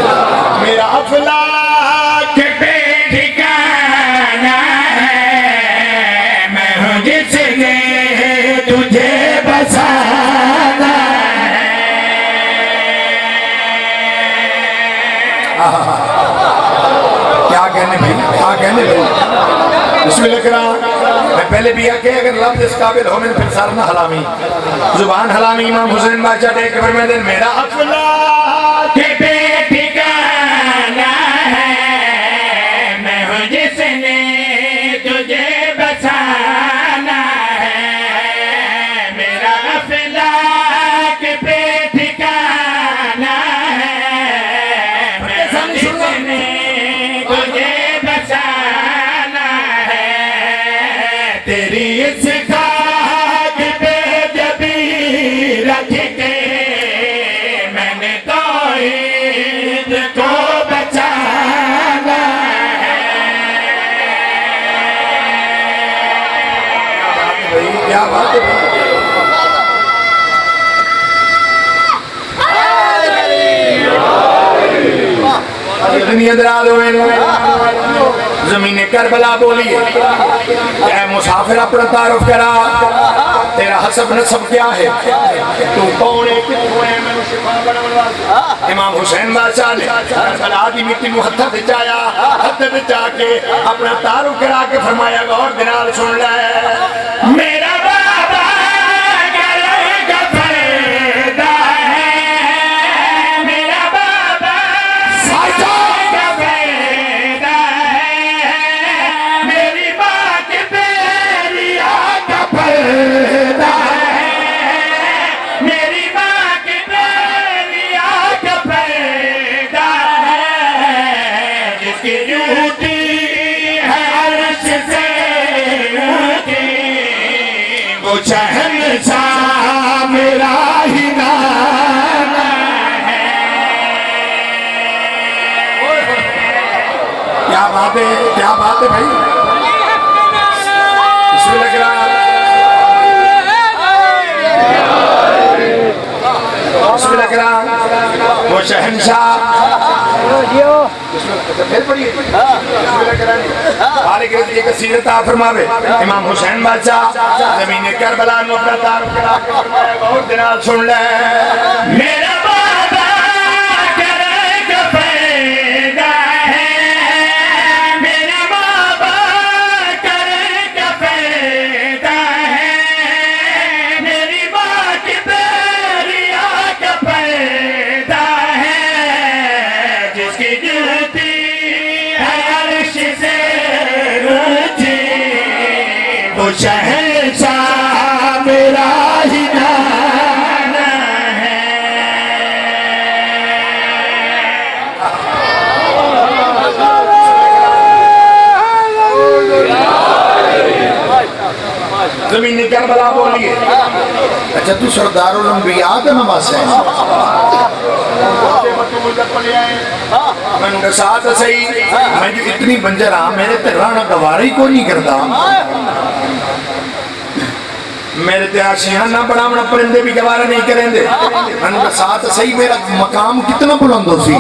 میرا افلاک پہ ٹھکانا ہے میں ہوں جس نے تجھے بسانا ہے کیا کہنے بھائی بسم اللہ کرام میں پہلے بھی آکے اگر لفظ اس قابل ہو میں پھر سارنا حلامی زبان حلامی امام حسین بادشاہ دے کہ فرمائے دیں میرا افلاک پہ ٹھکانا ہے میں ہوں جس نے تجھے بسانا ہے میرا افلاک پہ ٹھکانا ہے میں ہوں جس نے تجھے بسانا ہے تیری اس خاک پہ جبھی رکھ کے میں نے توحید کو بچانا ہے کیا بات ہے اتنی ادرال ہوئے زمین کربلا بولی اے مسافر اپنا تعارف کرا تیرا حسب نسب کیا ہے تو کون ہے کتوں ہے میں شفا بڑھا امام حسین بادشاہ نے کربلا دی مٹی کو ہتھا دچایا ہتھا دچا کے اپنا تعارف کرا کے فرمایا غور دنال سن لے میرا بابا کرے گا پیدا ہے میرا بابا ساجا کا پیدا ہے میری ماں کے بیریا کا پیدا ہے میری ماں کے بیریا کا پیدا ہے جس کی جوتی ہے عرش سے اونچی وہ شہنشاہ میرا ہی نام ہے کیا بات ہے بھائی بسم اللہ کرام بسم اللہ کرام وہ شہنشاہ ایک سیرت فرماوے امام حسین بادشاہ زمین کربلا میں اپنا تعارف کرا کے فرمایا بہت دنال سن لے میرا بابا کرے گا پیدا ہے میرا بابا کرے گا پیدا ہے میری ماں کی بیریا کا پیدا ہے جس کی جوتی ہے عرش سے اونچی وہ شہنشاہ میرا ہی نام ہے کربلا بولیے. اچھا تو سردار الانبیاء دا نواز ہے. میں نے ساتھ صحیح میں جو اتنی بنجر ہاں میرے تے رانا گواری کو نہیں کرتا. میرے تے آشیانہ بڑا بڑا پرندے بھی گوارا نہیں کریں دے. میں نے ساتھ صحیح میرا مقام کتنا بلند ہو سی,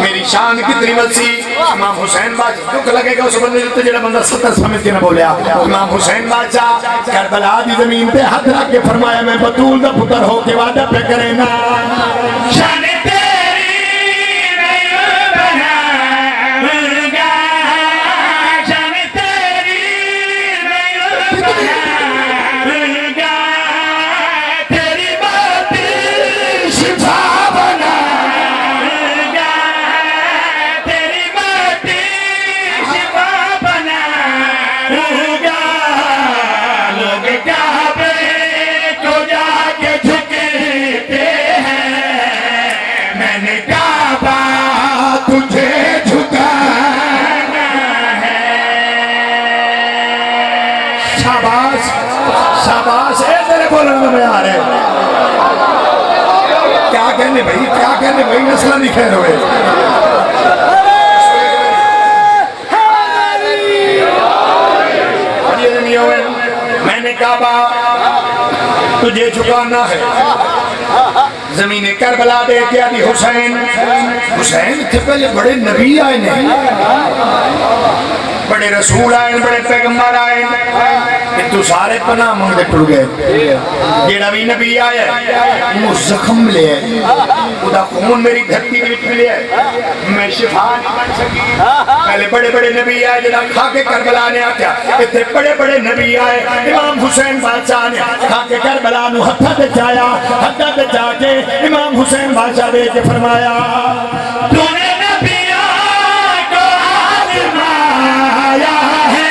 میری شان کتنی وسیع. امام حسین بادشاہ دکھ لگے گا اس بندے تے جڑا بندہ 70 سمجھ کے نہ بولیا. امام حسین بادشاہ کربلا دی زمین پہ ہاتھ رکھ کے فرمایا میں بطول دا پتر ہو کے وعدہ پہ کرے نا. شان تیری میں بناؤں گا, شان تیری میں بناؤں گا, تیری بات شفا بناؤں گا, تیری بات شفا بناؤں گا. لوگ کعبے کو جا کے جھکتے ہیں, میں نے کعبہ تجھے جھکانا ہے. شاباش شاباش ہے تیرے بولنے میں آ رہے. کیا کہنے بھائی, کیا کہنے بھائی, مسئلہ نہیں خیر ہوئے. میں نے کعبہ تجھے جھکانا ہے. زمین کربلا دے کے علی حسین. حسین تھے پہلے بڑے نبی آئے نہیں, بڑے رسول آئے, بڑے پیغمبر آئے, کہ تو سارے پناہ مانگے ٹر گئے. جیڑا بھی نبی آیا وہ زخم لے ہے, خدا خون میری دھرتی کے وچ ملے ہے, میں شفا نہیں بن سکی. پہلے بڑے بڑے نبی آئے جڑا کھا کے کربلا نے آکیا, اتنے بڑے بڑے نبی آئے. امام حسین بادشاہ نے کھا کے کربلا نو ہتھا تے جایا, ہتھا تے جا کے امام حسین بادشاہ دے کے فرمایا تو نے نبیوں کو آزمایا ہے,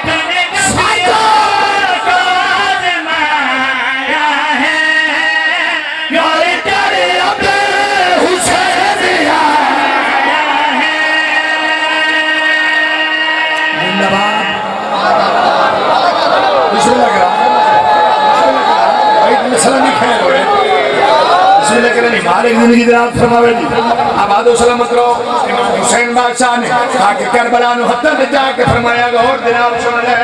تو نے نبیوں کو آزمایا ہے, یار تیرے اب حسین آیا ہے. زندہ باد. بسم اللہ کرا, بھائی مسئلہ نہیں خیر ہوئے. بسم اللہ کرا نہیں, مالک زندگی درات فرماوے جی. آباد و سلامت رہو. امام حسین بادشاہ نے کہا کہ کربلا نو ہتھا تے جا کے فرمایا گا اور جناب سن لے,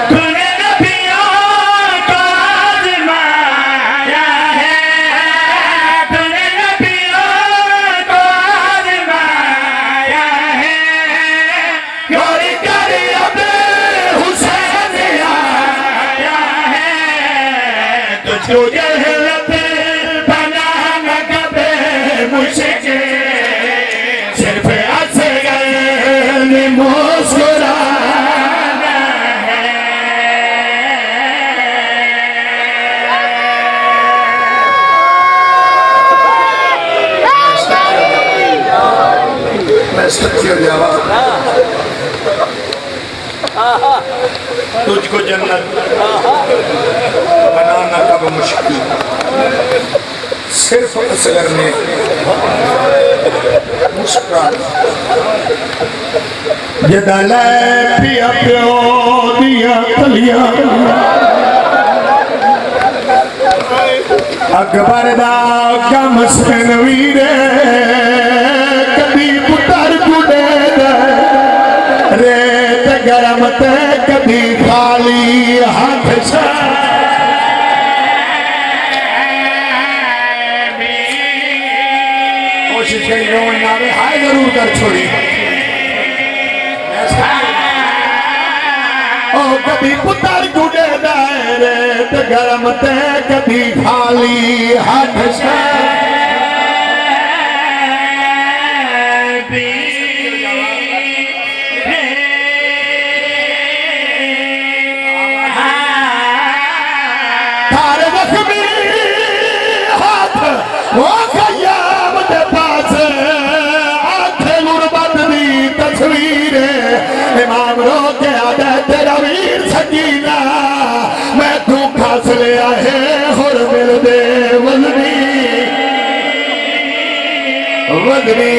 تو نے نبیوں کو آزمایا ہے, تو نے نبیوں کو آزمایا ہے, اور کر اب حسین آیا ہے. تجھ کو جہلت بنانا کبھی مشکل, صرف اصغر نے مسکرانا ہے. میں سچی ہو جاوا. تجھ کو جنت بنانا کب مشکل, صرف اصغر نے مسکرانا. جدا لے پیا پیو دیا کلیاں, اکبر دا کم سن ویرے, کبھی پتر گڑے دے ریت گرم تے کبھی خالی ہاتھ سے. کوشش کری رون نہ آوے, ہائے ضرور کر چھوڑی. او کبھی پتر گڑے دے ریت گرم تے کبھی خالی ہاتھ سے. تارے زخمی ہاتھ وہ خیام دے پاس, آنکھیں غربت دی تصویر, امام رو کے آدھے تیرا ویر سکینہ, میں تو کھاس لیا ہے اور مل دے وزنی, وزنی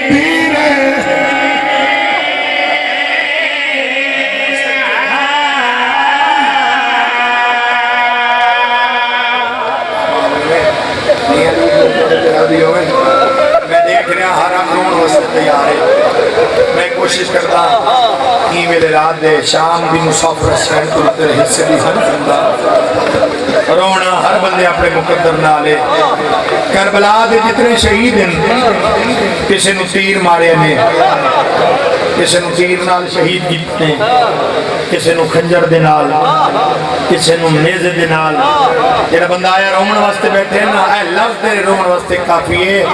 تیرے. تیار ہے میں کوشش کرتا ای ویلے رات دے شام دی مسافر سین تو تیرے حصے دی ہر بندہ رونا ہر بندے اپنے مقدر نالے کربلا دے جتنے شہید ہیں کسی نو تیر مارے نے کسی نو تیر نال شہید کیتے کسی نو خنجر دے نال کسی نو نیزے دے نال جڑا بندہ آیا رومن واسطے بیٹھے نا اے لفظ تیرے رومن واسطے کافی ہے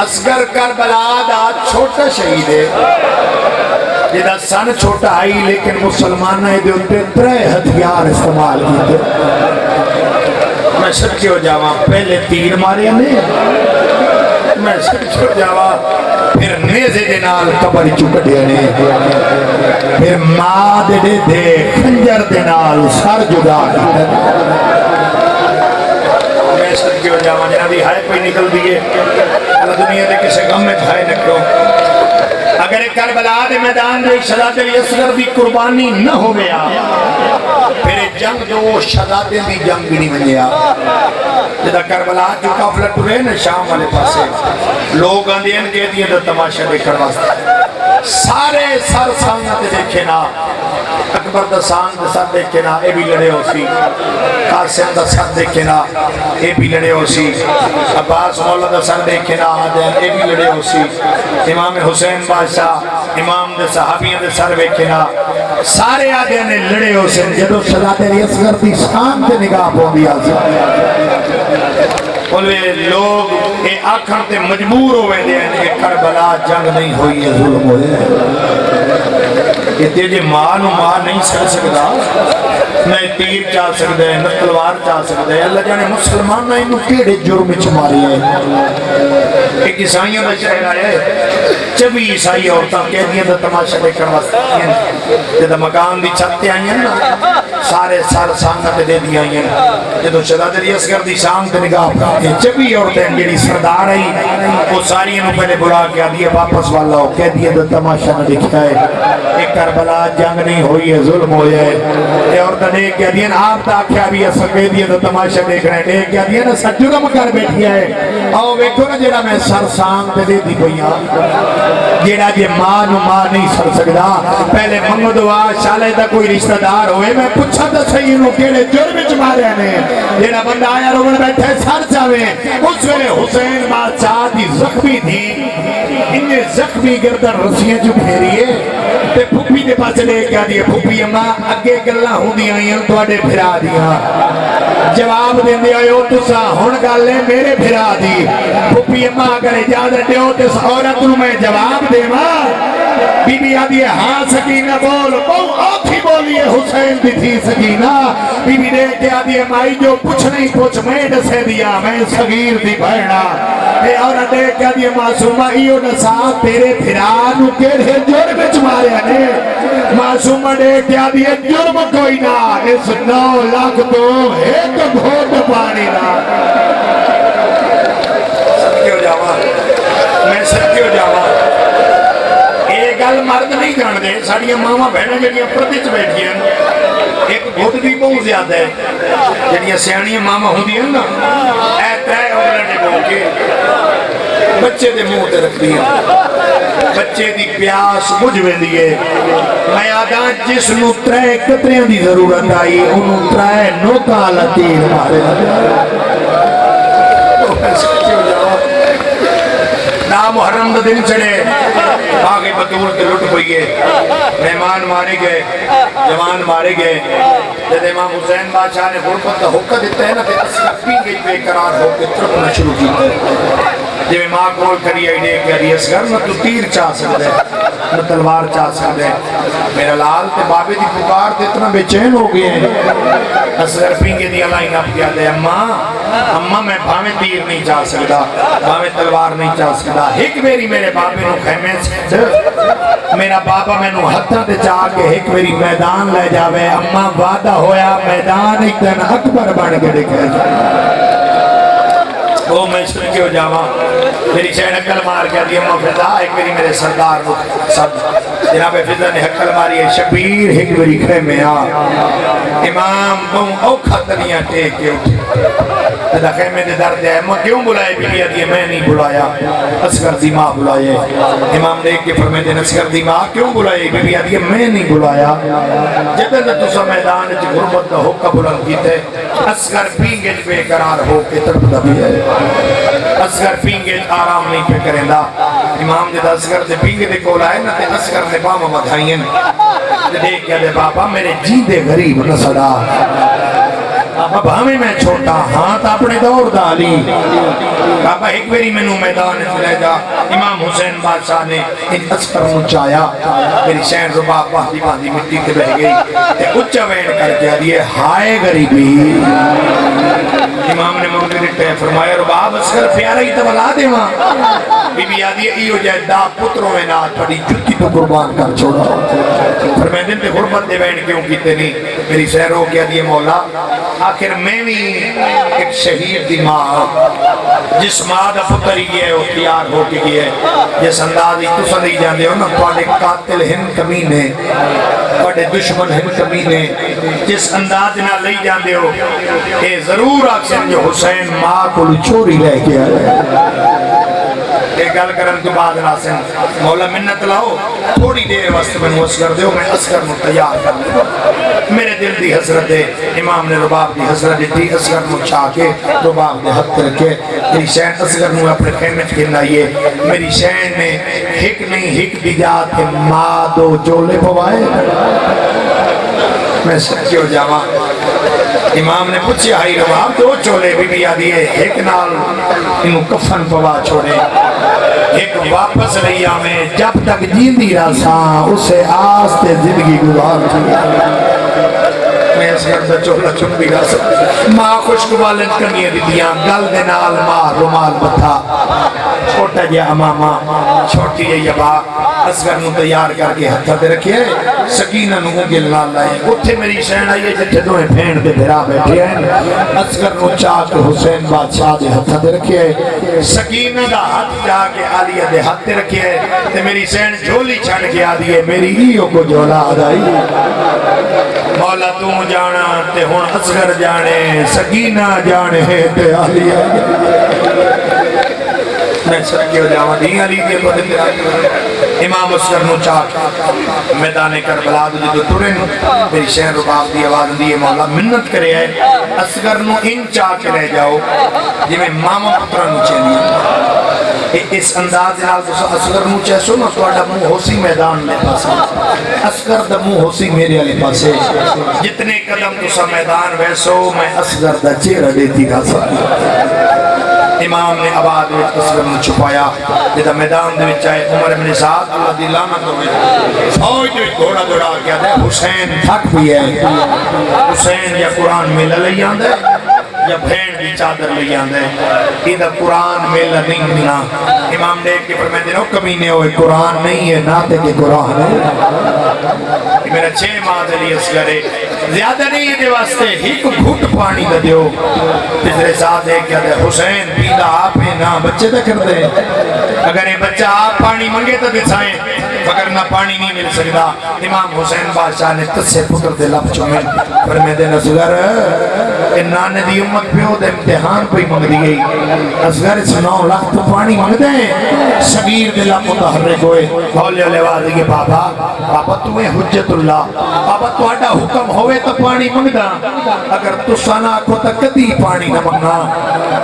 اصغر کربلا دا چھوٹا شہید ہے جدا سن چھوٹا آئی لیکن مسلمان نے دے اتے 3 ہتھیار استعمال کیتے میں سچی ہو جاواں پہلے تیر مارے نے میں سچی ہو جاواں پھر نیزے دے نال قبر چکڑے نے پھر ماں دے خنجر دے نال سر جدا کیتے میں سچی ہو جاواں جنہاں دی ہائے پہ نکل دیئے اللہ دنیا دے کسے غم میں ہائے نکلو اگر ایک کربلا دے میدان دے شہزادے علی اصغر دی قربانی نہ ہو گیا پھر جنگ جو شہزادے دی جنگ بھی نہیں بنیا جدا کربلا جو قافلہ ٹرے نا شام والے پاسے لوگ اندین کے دیئے دا تماشا دیکھر واسطے سارے سر سانگت دیکھے نا اکبر دا سانگ دا سر دیکھے نا اے بھی لڑے ہو سی قاسم دا سر دیکھے نا اے بھی لڑے ہو سی عباس مولا دا سر دیکھے نا آدھین اے بھی لڑے ہو سی امام حسین بادشاہ امام دے صحابیوں دے سر دیکھے نا سارے آدھین لڑے ہو سی جدو شہزادے علی اصغر دی شان تے نگاہ پہن دیا سی بولے لوگ اے آکھن تے مجبور ہوئے دے کہ کربلا جنگ نہیں ہوئی ہے ظلم ہوئے کہ تیجے ماں نو ماں نہیں سکتا نہ تیر چاہ سکتا ہے نہ تلوار چاہ سکتا ہے اللہ جانے مسلمان نہ انہوں کیڑے جرم چماری ہے ایک عیسائیوں دا شہر آیا ہے 24 عیسائی عورتاں کہہ دیا دا تماشا دیکھر واسطے ہیں جدہ مکان دی چھتے آئی ہیں نا سارے سار سانگت دے دی آئی ہیں جدہ شہزادے علی اصغر دی سانگ تے نگاہ پڑھتے ہیں 24 عورتیں جڑی سردار آئی وہ ساری انہوں پہلے برا کیا دیئے واپس والا ہو کہہ دیا دا تماشا نہ دکھتا ہے ایک کربلا جنگ نہیں ہوئی ہے ظلم ہویا ہے یہ عورتیں دیکھ کیا دیا آپ تا کیا بھی اصل کہہ دیا دا تماشا دیکھ رہے ہیں دیکھ کیا دیا نا سجرم کر بیٹھیا ہے آؤ بیٹھو نا جڑا میں سر سانگ تے دے دی بھئیاں جیڑا جے ماں نو ماں نہیں سر سکدا پہلے منگو دعا شالے دا کوئی رشتہ دار ہوئے میں پچھا تا صحیح انہوں کیڑے جرم چمارے نے جیڑا بندہ آیا رومن بیٹھے سر چاہوے اس ویلے حسین بادشاہ دی زخمی تھی انہیں زخمی گردن رسیاں جو پھیریے تے پھوپی دے پاس لے کیا دیئے پھوپی اماں اگے گلہ ہوں دیا ہیں تو اڈے پھرا دیا جواب دیں دیا ہو تو سا ہون گالے میرے پھرا دی پھوپی اماں اگر اجازت دے ہو تو اس عورت میں جواب دے ماں بی بی آدھی ہے ہاں سکینہ بول بہو آنکھی بولیے حسین بھی تھی سکینہ بی بی دیکھ کے آدھی ہے مائی جو پوچھ نہیں پوچھ میں ڈسے دیا میں صغیر دی بھیڑا اے عورت دیکھ کے آدھی ہے معصومہ ایو نسا تیرے پھرانو کیڑے جرم چمارے نے معصومہ دیکھ کے آدھی ہے جرم کوئی نہ اس 9 لاکھ تو ایک گھوٹ پانی نہ سچی ہو جاوا میں سچی ہو جاوا گل مرد نہیں جان دے ساڑیاں ماما بہنیں جڑیاں پردے چ بیٹھی ہیں ایک گھٹ بھی بہت زیادہ ہے جڑیاں سیاڑیاں ماما ہوں ہیں نا اے 3 اولڈے بول کے بچے دے منہ تے رکھ دیا بچے دی پیاس بجھ ویندی ہے میں آدھا جس نو 3 قطریاں دی ضرورت آئی انہوں 3 نوکا لطیر مارے محرم دا دن چڑے آگے بطور کے لٹ ہوئیے مہمان مارے گئے جوان مارے گئے جب امام حسین بادشاہ نے غربت کا حکم دیتا ہے نا کہ اسلافی کے بے قرار ہو کے ترکنا شروع کی جب ماں کول کری آئی دے کہ علی اصغر نہ تو تیر چاہ سکتے نہ تلوار چاہ سکتے میرا لال تے بابے دی پکار تے اتنا بے چین ہو گئے ہیں اصغر پینگے دی لائن اپ کیا دے اماں میں بھاویں تیر نہیں چاہ سکتا بھاویں تلوار نہیں چاہ سکتا ایک میری میرے بابے نو خیمے سے میرا بابا میں نو ہتھاں تے چاہ کے ایک میری میدان لے جاوے اماں وعدہ ہویا میدان ایک دن اکبر بن کے دکھے وہ میں اس طرح کی ہو جاواں میری شہر اکل مار کے دی اماں فضا ایک میری میرے سردار سب جناب فضل نے حق ماری ہے شبیر ایک بری خیمے آ امام بہوں اوکھا تلیاں ٹیک کے اٹھے تدا خیمے دے درد ہے میں کیوں بلائے بی آدھی میں نہیں بلایا اصغر دی ماں بلائے امام دیکھ کے فرمائے دے اصغر دی ماں کیوں بلائے بی آدھی میں نہیں بلایا جدد تسا میدان چ غربت دا حکم بلند کیتے اصغر پینگج بے قرار ہو کے تڑپ دبی ہے اصغر پینگج آرام نہیں پہ کریں دا امام جدہ اصغر دے پینگ دے کول آئے نا تے اصغر دے باما بدھائیں دیکھ کیا دے بابا میرے جیندے غریب نسڑا بابا ہمیں میں چھوٹا ہاں تا اپنے دور دا علی بابا ایک بری میں نو میدان چلے جا امام حسین بادشاہ نے ان اصغر مچایا میری شہن رباب باندھی باندھی مٹی کے بہ گئی تے اچھا وین کر کے دیئے ہائے غریبی امام نے مردی رکھتے فرمایا رباب اصغر پیارا ہی تبلا دے ماں بی بی آدھی ایو جائے دا پتروں میں نات پڑی جتی تو قربان کر چھوڑا فرمائے دن تے غربت دے وین کیوں کیتے نہیں میری سہر ہو کیا دیئے مولا آخر میں بھی ایک شہید دی ماں جس ماں دا پتر ہی گئے ہو تیار ہو کے گئے جس انداز ہی تو سدی جاندے ہو نا پاڑے قاتل ہن کمینے پاڑے دشمن ہن کمینے جس انداز نہ لئی جاندے ہو اے ضرور آکسن جو حسین ماں کو چوری لے کے آئے ایک گل کرن تو بعد ناسن مولا منت لاؤ تھوڑی دیر واسطے میں اصغر دیو میں اصغر نو تیار کر لوں میرے دل دی حضرت ہے امام نے رباب دی حضرت دی اصغر نو چھا کے رباب دے ہتھ رکھے میری شہن اصغر نو اپنے خیمے کے لائیے میری شہن نے ہک نہیں ہک دی جات کے ماں دو جولے پوائے میں سچی ہو جاواں امام نے پوچھے آئی رباب دو چولے بی بی آدھی ہے ایک نال انہوں کفن پوا چھوڑے ایک واپس رہی آمیں جب تک جیندی راساں اسے آستے زندگی گزار تھی میں اس گھر سے چولا چن بھی گا سکتا ماں خوشک والن کنیے دی دیاں گل دنال ماں رومال بتھا چھوٹا جیا اماما چھوٹی جیا با اصغر نو تیار کر کے ہتھا دے رکھے سکینہ نو گل نال لائے اتھے میری شہن آئیے جتھے دوئے پھینڈ دے بھرا بیٹھے ہیں اصغر نو چاک حسین بادشاہ دے ہتھا دے رکھے سکینہ دا ہاتھ جا کے آلیہ دے ہاتھ دے رکھے تے میری شہن جھولی چھڑ کے آدیے میری ایو کو جھولا آدائی مولا تو جانا تے ہون اصغر جانے سکینہ جانے تے آلیہ میں سرکی ہو جاؤں دیں علی دیئے تو دن امام اصغر نو چاک میدان کربلا دو جدو ترین میری شہر رباب دی آواز دیئے مولا منت کرے ہے اصغر نو ان چاک رہ جاؤ جی میں ماما پترہ نو چینی اس انداز نال تو اصغر نو چیسو نا تو آڈا مو ہوسی میدان میں پاسے اصغر دا مو ہوسی میرے علی پاسے جتنے قدم تو سا میدان ویسو میں اصغر دا چیرہ دیتی گا سکتی امام نے آباد وچ اصغر نو چھپایا جدہ میدان دے وچ آئے عمر ابن سعد اللہ دی لعنت ہوئے فوج دے گھوڑا دوڑا کیا دے حسین تھک بھی ہے حسین یا قرآن میں لئی آندے یا بھین دی چادر لئی آندے ادھا قرآن میں نہیں ملنا امام دیکھ کے فرمائے دے نو کمینے ہوئے قرآن نہیں ہے ناتے کے قرآن ہے میرا 6 ماہ دلی اصغر ہے زیادہ نہیں دے واسطے ہی کو گھٹ پانی دے دیو پھر ساتھ دیکھ کیا دے حسین پیدا آپ ہیں نا بچے دے کر دے اگر یہ بچہ آپ پانی منگے تو دسائیں مگر نہ پانی نہیں مل سکتا امام حسین بادشاہ نے تسے پتر دے لب چومیں پر میں دے اصغر نانے دی امت پیو دے امتحان کوئی منگ دی گئی اصغر اس 9 لاکھ تو پانی منگ دیں صغیر دے لب متحرک ہوئے بھولے والے وادی کے بابا بابا تمہیں حجت اللہ بابا تو آڈا حکم ہوئے تو پانی منگ دا اگر تو سانا کو تا کدی پانی نہ منگنا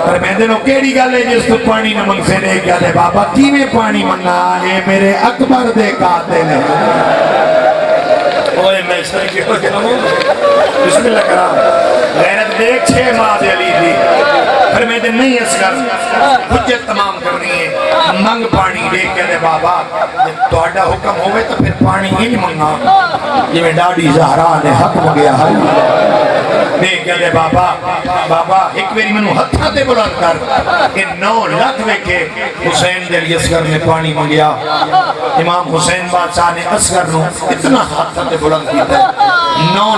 پر میں دنوں کیڑی گالے جس تو پانی نہ منگ سے دے گیا دے بابا کی میں پانی منگنا اے میرے اکبر دے قاتل ہے اوہ میں سرکی ہو جاؤں بسم اللہ کرام غیرت دیکھ 6 ماہ دے علی دی پھر میں دن نہیں اصغر حجت تمام کرنی ہے منگ پانی دیکھ کے دے بابا تو آڈا حکم ہوئے تو پھر پانی ہی منگنا یہ میں ڈاڑی زہرا نے حق مگیا ہے دیکھ کے دے بابا بابا ایک میری منو ہتھا دے بلند کر کہ 9 لاکھ ویکھے حسین دے لیے اصغر نے پانی منگیا امام حسین بادشاہ نے اصغر نو اتنا ہتھا دے بلند کیتا ہے 9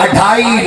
2.5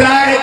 3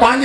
5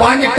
5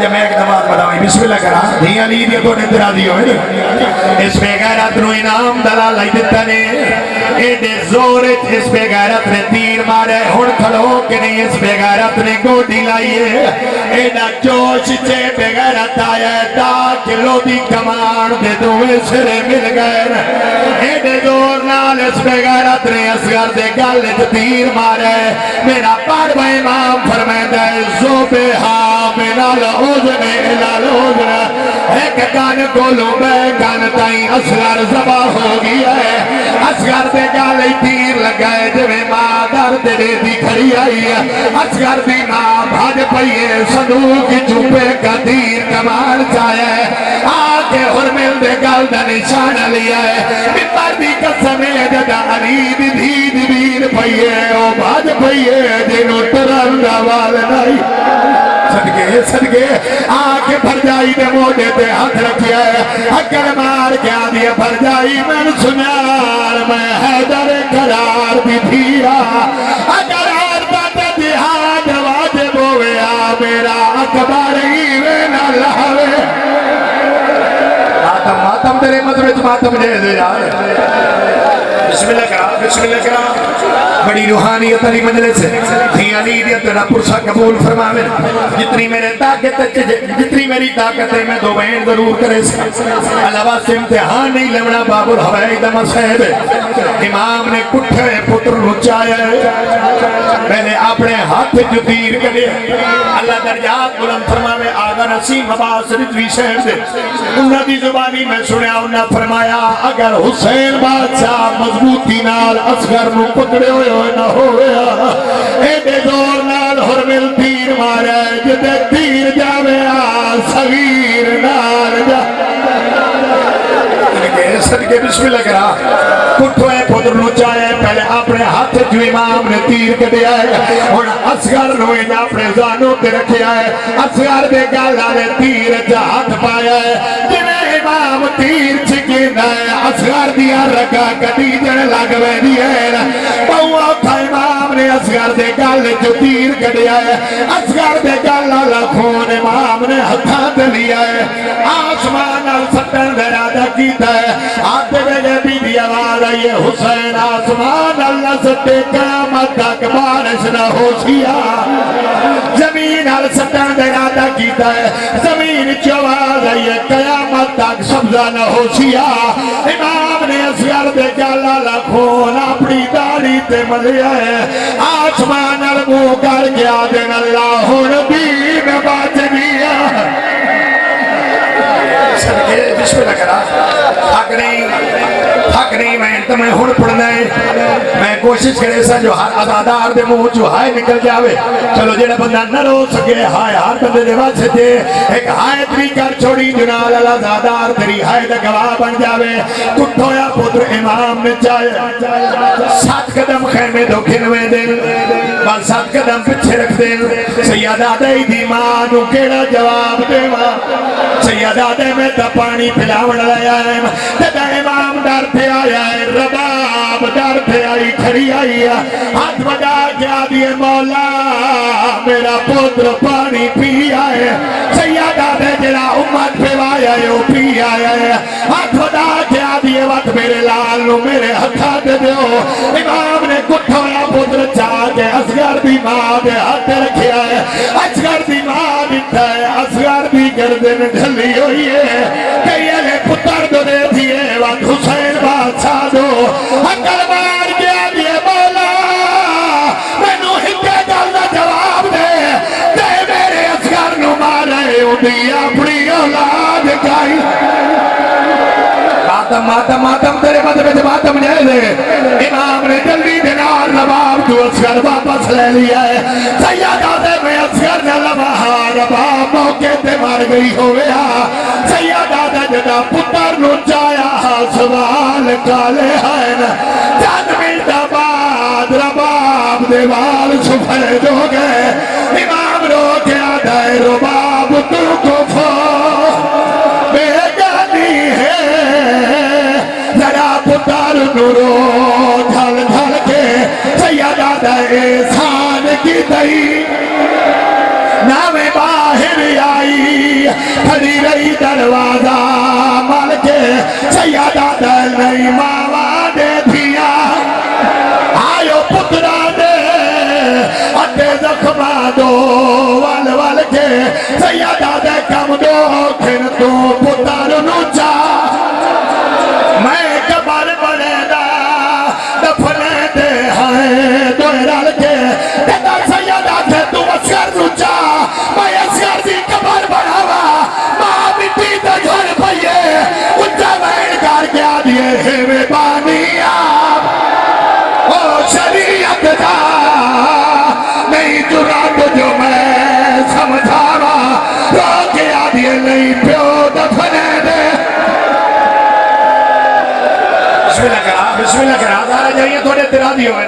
جب میں ایک نماز بتاؤں بسم اللہ کرا دھیاں لی دیا تو نترا دیو ہے اس بے غیرت نو انعام دلال لائی دیتا نے ایڈے زور اس بے غیرت نے تیر مارے ہن کھڑو کہ نہیں اس بے غیرت نے گوڑی لائیے ایڈا جوش چے بے غیرت آیا ہے 10 کلو دی کمان دے دوے سرے مل گئے ایڈے زور نال اس بے غیرت نے اصغر دے گل تیر مارے میرا پاک امام فرمائے زوبے ہاں میرا لعوذن الالعوذن ایک کان کولو میں کان تائیں اصغر زبا ہو گیا ہے اصغر دے گالے تیر لگائے جوے ماں درد دے دی کھڑی آئی ہے اصغر دی ماں بھاج پئیے صندوق کی چوپے کا تیر کمال چاہے آکے حرمل دے گال دا نشان لیا ہے ممبر دی قسمے جدا عرید دھید بین پئیے او بھاج پئیے جنو ترندہ وال نہیں صدقے آکے بھر جائی دے موڑے تے ہاتھ رکھیا ہے اکر مار کیا دیا بھر جائی میں سنیار میں حیدر قرار بھی دیا اگر آربت دیہاں جواجب ہویا میرا اکبر ایوین اللہ وے ماتم تیرے مدرج ماتم جے دے یار بسم اللہ کرا بڑی روحانیت علی مجلس دھیاں لیدیت نہ پرسا قبول فرماوے جتنی میرے طاقت جتنی میری طاقت ہے میں 2 بین ضرور کرے علاوہ سے امتحان نہیں لونا باب الحوائی دم صحب امام نے کٹھے پتر رچایا میں نے اپنے ہاتھ جو تیر کرے اللہ درجات بلند فرماوے آگا نسیم عباس رضوی شہر دے انہوں دی زبانی میں سنیا انہوں فرمایا اگر حسین بادشاہ مضبوطی نال اصغر نو پکڑے ہوئے نہ ہویا ایڈے دور نال حرمل تیر مارے جدے تیر جاوے صغیر نال جا صدقے بسم اللہ کرا کٹھوئے پدر نچائے پہلے اپنے ہاتھ جو امام نے تیر کٹیا ہے اور اصغر نوے جا اپنے زانوں تے رکھیا ہے اصغر دے گالا نے تیر جا ہاتھ پایا ہے جنہیں امام تیر چکین ہے اصغر دیا رکھا کٹی جن لگوے دیا ہے بہوا تھا امام نے اصغر دے گالے جو تیر کٹیا ہے اصغر دے گالا لکھون امام نے ہتھا دلیا ہے آسمان الفتن درادہ کیتا ہے آتے بجے بی دی آواز آئیے حسین آسمان اللہ ستے قیامت تک بارش نہ ہو سیا زمین الفتن درادہ کیتا ہے زمین چواز آئیے قیامت تک سبزہ نہ ہو سیا امام نے اصغر دے گالا لکھون اپنی داری تے ملیا ہے آسمان المو کر گیا دن اللہ نبی میں بات دیا بسم اللہ کرا حق نہیں میں تمہیں ہن پڑھنا ہے میں کوشش کرے سا جو ہر ازادار دے منہ جو ہائے نکل جاوے چلو جیڑا بندہ نہ رو سکے ہائے ہر بندے دے واسطے دے ایک ہائے تری کر چھوڑی جنال ازادار تیری ہائے دا گواہ بن جاوے کٹھویا پتر امام نے چاہے 7 قدم خیمے دو کھنوے دن بل 7 قدم پچھے رکھ دن سیدہ دے دی ماں نو کیڑا جواب دے ماں سیدہ دے میں تا پانی پلاوڑ لیا ہے جدہ امام ڈر پہ آیا ہے رباب ڈر پہ آئی کھڑی آئی ہے ہاتھ بجا کیا دیئے مولا میرا پتر پانی پی آئے سیدہ دے جڑا امت پہ آیا ہے وہ پی آیا ہے ہاتھ بجا کیا دیئے وقت میرے لال نو میرے ہتھا دے دیو امام نے کٹھویا پتر چاہ کے اصغر دی ماں دے ہاتھ رکھیا ہے اصغر دی ماں دیتا ہے اصغر دی گردن ڈھلی ہوئی ہے کئی علی پتر دو دے دیئے وقت حسین بادشاہ دو اکل مار گیا دیئے مولا میں نو ہکے جلدہ جواب دے دے میرے اصغر نو مارے اُنہی اپنی اولاد کائی ماتم تیرے مدبے ماتم جائے دے امام نے جلدی دنار لباب تو اصغر واپس لے لیا ہے سیدہ دے میں اصغر نے لبہا رباب موقع تے مار گئی ہویا سیدہ دے جدا پتر نو چایا سوال کالے ہیں چند منٹ بعد رباب دیوال سفید ہو گئے امام رو کے آدھائے رباب تو کو فو بے گانی ہے ذرا پتر نورو جھل جھل کے سیدہ دے احسان کی دئی نام باہر آئی دروازہ مل کے سیادہ دل نہیں ماوا دے دیا آئیو پترا دے اتے زخمہ دو ول ول کے سیادہ دے کم دو کھن تو پتر نوچا میں کبر بڑے دا دفنے دے ہیں دوئے رل کے دیتا سیادہ دے تو اسکر نوچا میں اسکر دی کبر بڑھاوا ماں مٹی دے گھر پئیے اچھا وین کر کے آدھئے ہمیں بانی آپ او شریعت دا نہیں جرات جو میں سمجھاوا رو کے آدھئے نہیں پیو دفنے دے بسم اللہ کرا دارا جائیے تھوڑے اعتراضی ہوئے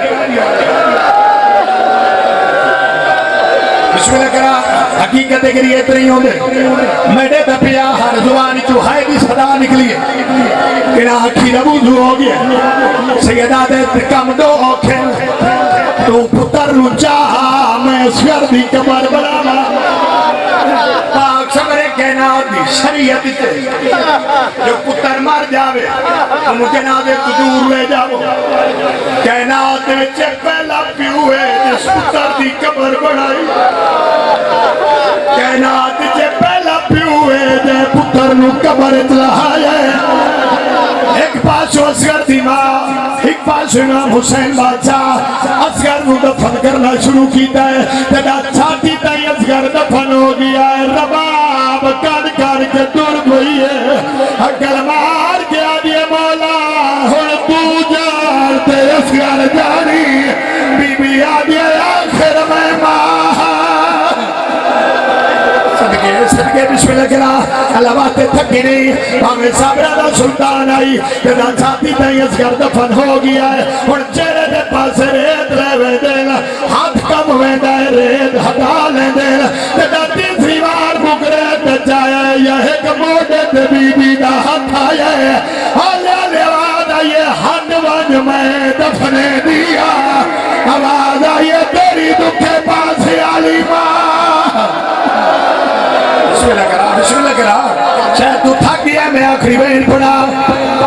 بسم اللہ کرا حقیقت ہے کہ یہ اتنی ہوں دے میڈے دپیا ہر زبانی چوہائے کی صدا نکلی ہے کہ نہ اکھی نبوزو ہو گیا سیدہ دے کم دو اوکھے تو پتر رچا میں اسگر دی کمر بڑا پاک سمرے کہنا دی شریعت تے جو پتر مار جاوے ہم کہنا دے تجور لے جاو کہنا دے چے پہلا پیوے جس پتر دی کمر بڑھائی کہنا دے چے پہلا پیوے جے پتر نو کمر اتلہائے ایک پاسو اسگر دی ماں ایک پاسو امام حسین بادشاہ اسگر نو دفن کرنا شروع کیتا ہے تیڑا چھاتی تائی اسگر دفن ہو گیا ہے رباب کر کے دور گئی ہے اگر مار کے آدھے مولا ہن تو جان تے اسگر جانی بی بی آدھے آخر میں ماں صدقے بسم اللہ کرا اللہ باتے تھکی نہیں ہمیں صابرہ دا سلطان آئی تیرا چھاتی تائی اسگر دفن ہو گیا ہے اور چہرے دے پاس ریت لے دیں ہاتھ کم ہوئے دے ریت ہٹا لیں دیں تیرا تیسری بار بکرے تے جائے یہ ایک موڑے تے بی بی دا ہاتھ آئے آلے آلے آواز آئیے ہاتھ ونج میں دفنے دیا آواز آئیے تیری دکھے پاس علی ماں بسم اللہ کرا شاید تو تھک گیا میں آخری بین پڑا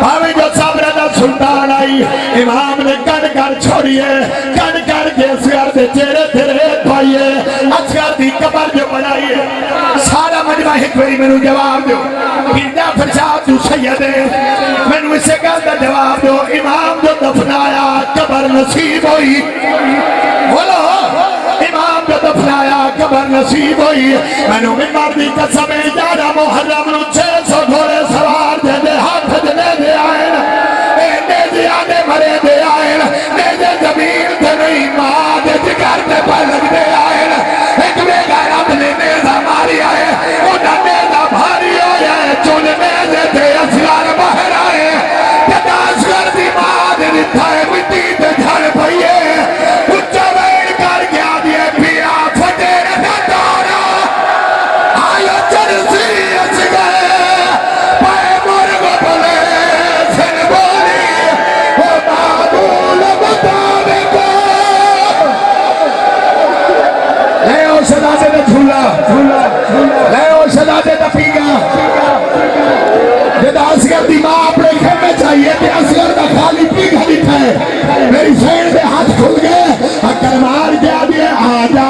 ہمیں جو صبر دا سلطان آئی امام نے کن کر چھوڑیے کن کر کے اسگر دے چہرے تیرے پائیے اسگر دی قبر جو بنائیے سارا مجمع حکوری میں نو جواب دو بندہ فرشاد جو سید ہے میں نو اسے کہتا جواب دو امام جو دفنایا قبر نصیب ہوئی بولو امام جو دفنایا قبر نصیب ہوئی میں نو ممبر دی قسم جارا محرم نو 600 گھوڑے سوار دے دے ہاتھ دے دے آئین دے دے آنے مرے دے آئین دے دے زمین دے نہیں ماں دے جگر دے پلک دے آئین ایک بے غیرت نے نیزہ ماری آئے انہا نیزہ بھاری آئے چون نیزے دے اسگر بہر آئے جدا اسگر دی ماں دے نتھائے مٹی دے جھڑ پئیے اچھا وین کر گیا دیے پیا پھٹے رہا دورا آیا چرسی اسگر پائے مرگ بلے سن بولی وہ معمول مطابق لے او شدازے دا جھولا لے او شدازے دا پیگا جدا اسگر دی ماں اپنے کھمے چاہیے کہ اسگر دا خالی پیگا دکھائے میری سین دے ہاتھ کھل گئے اکر مار گیا دیے آجا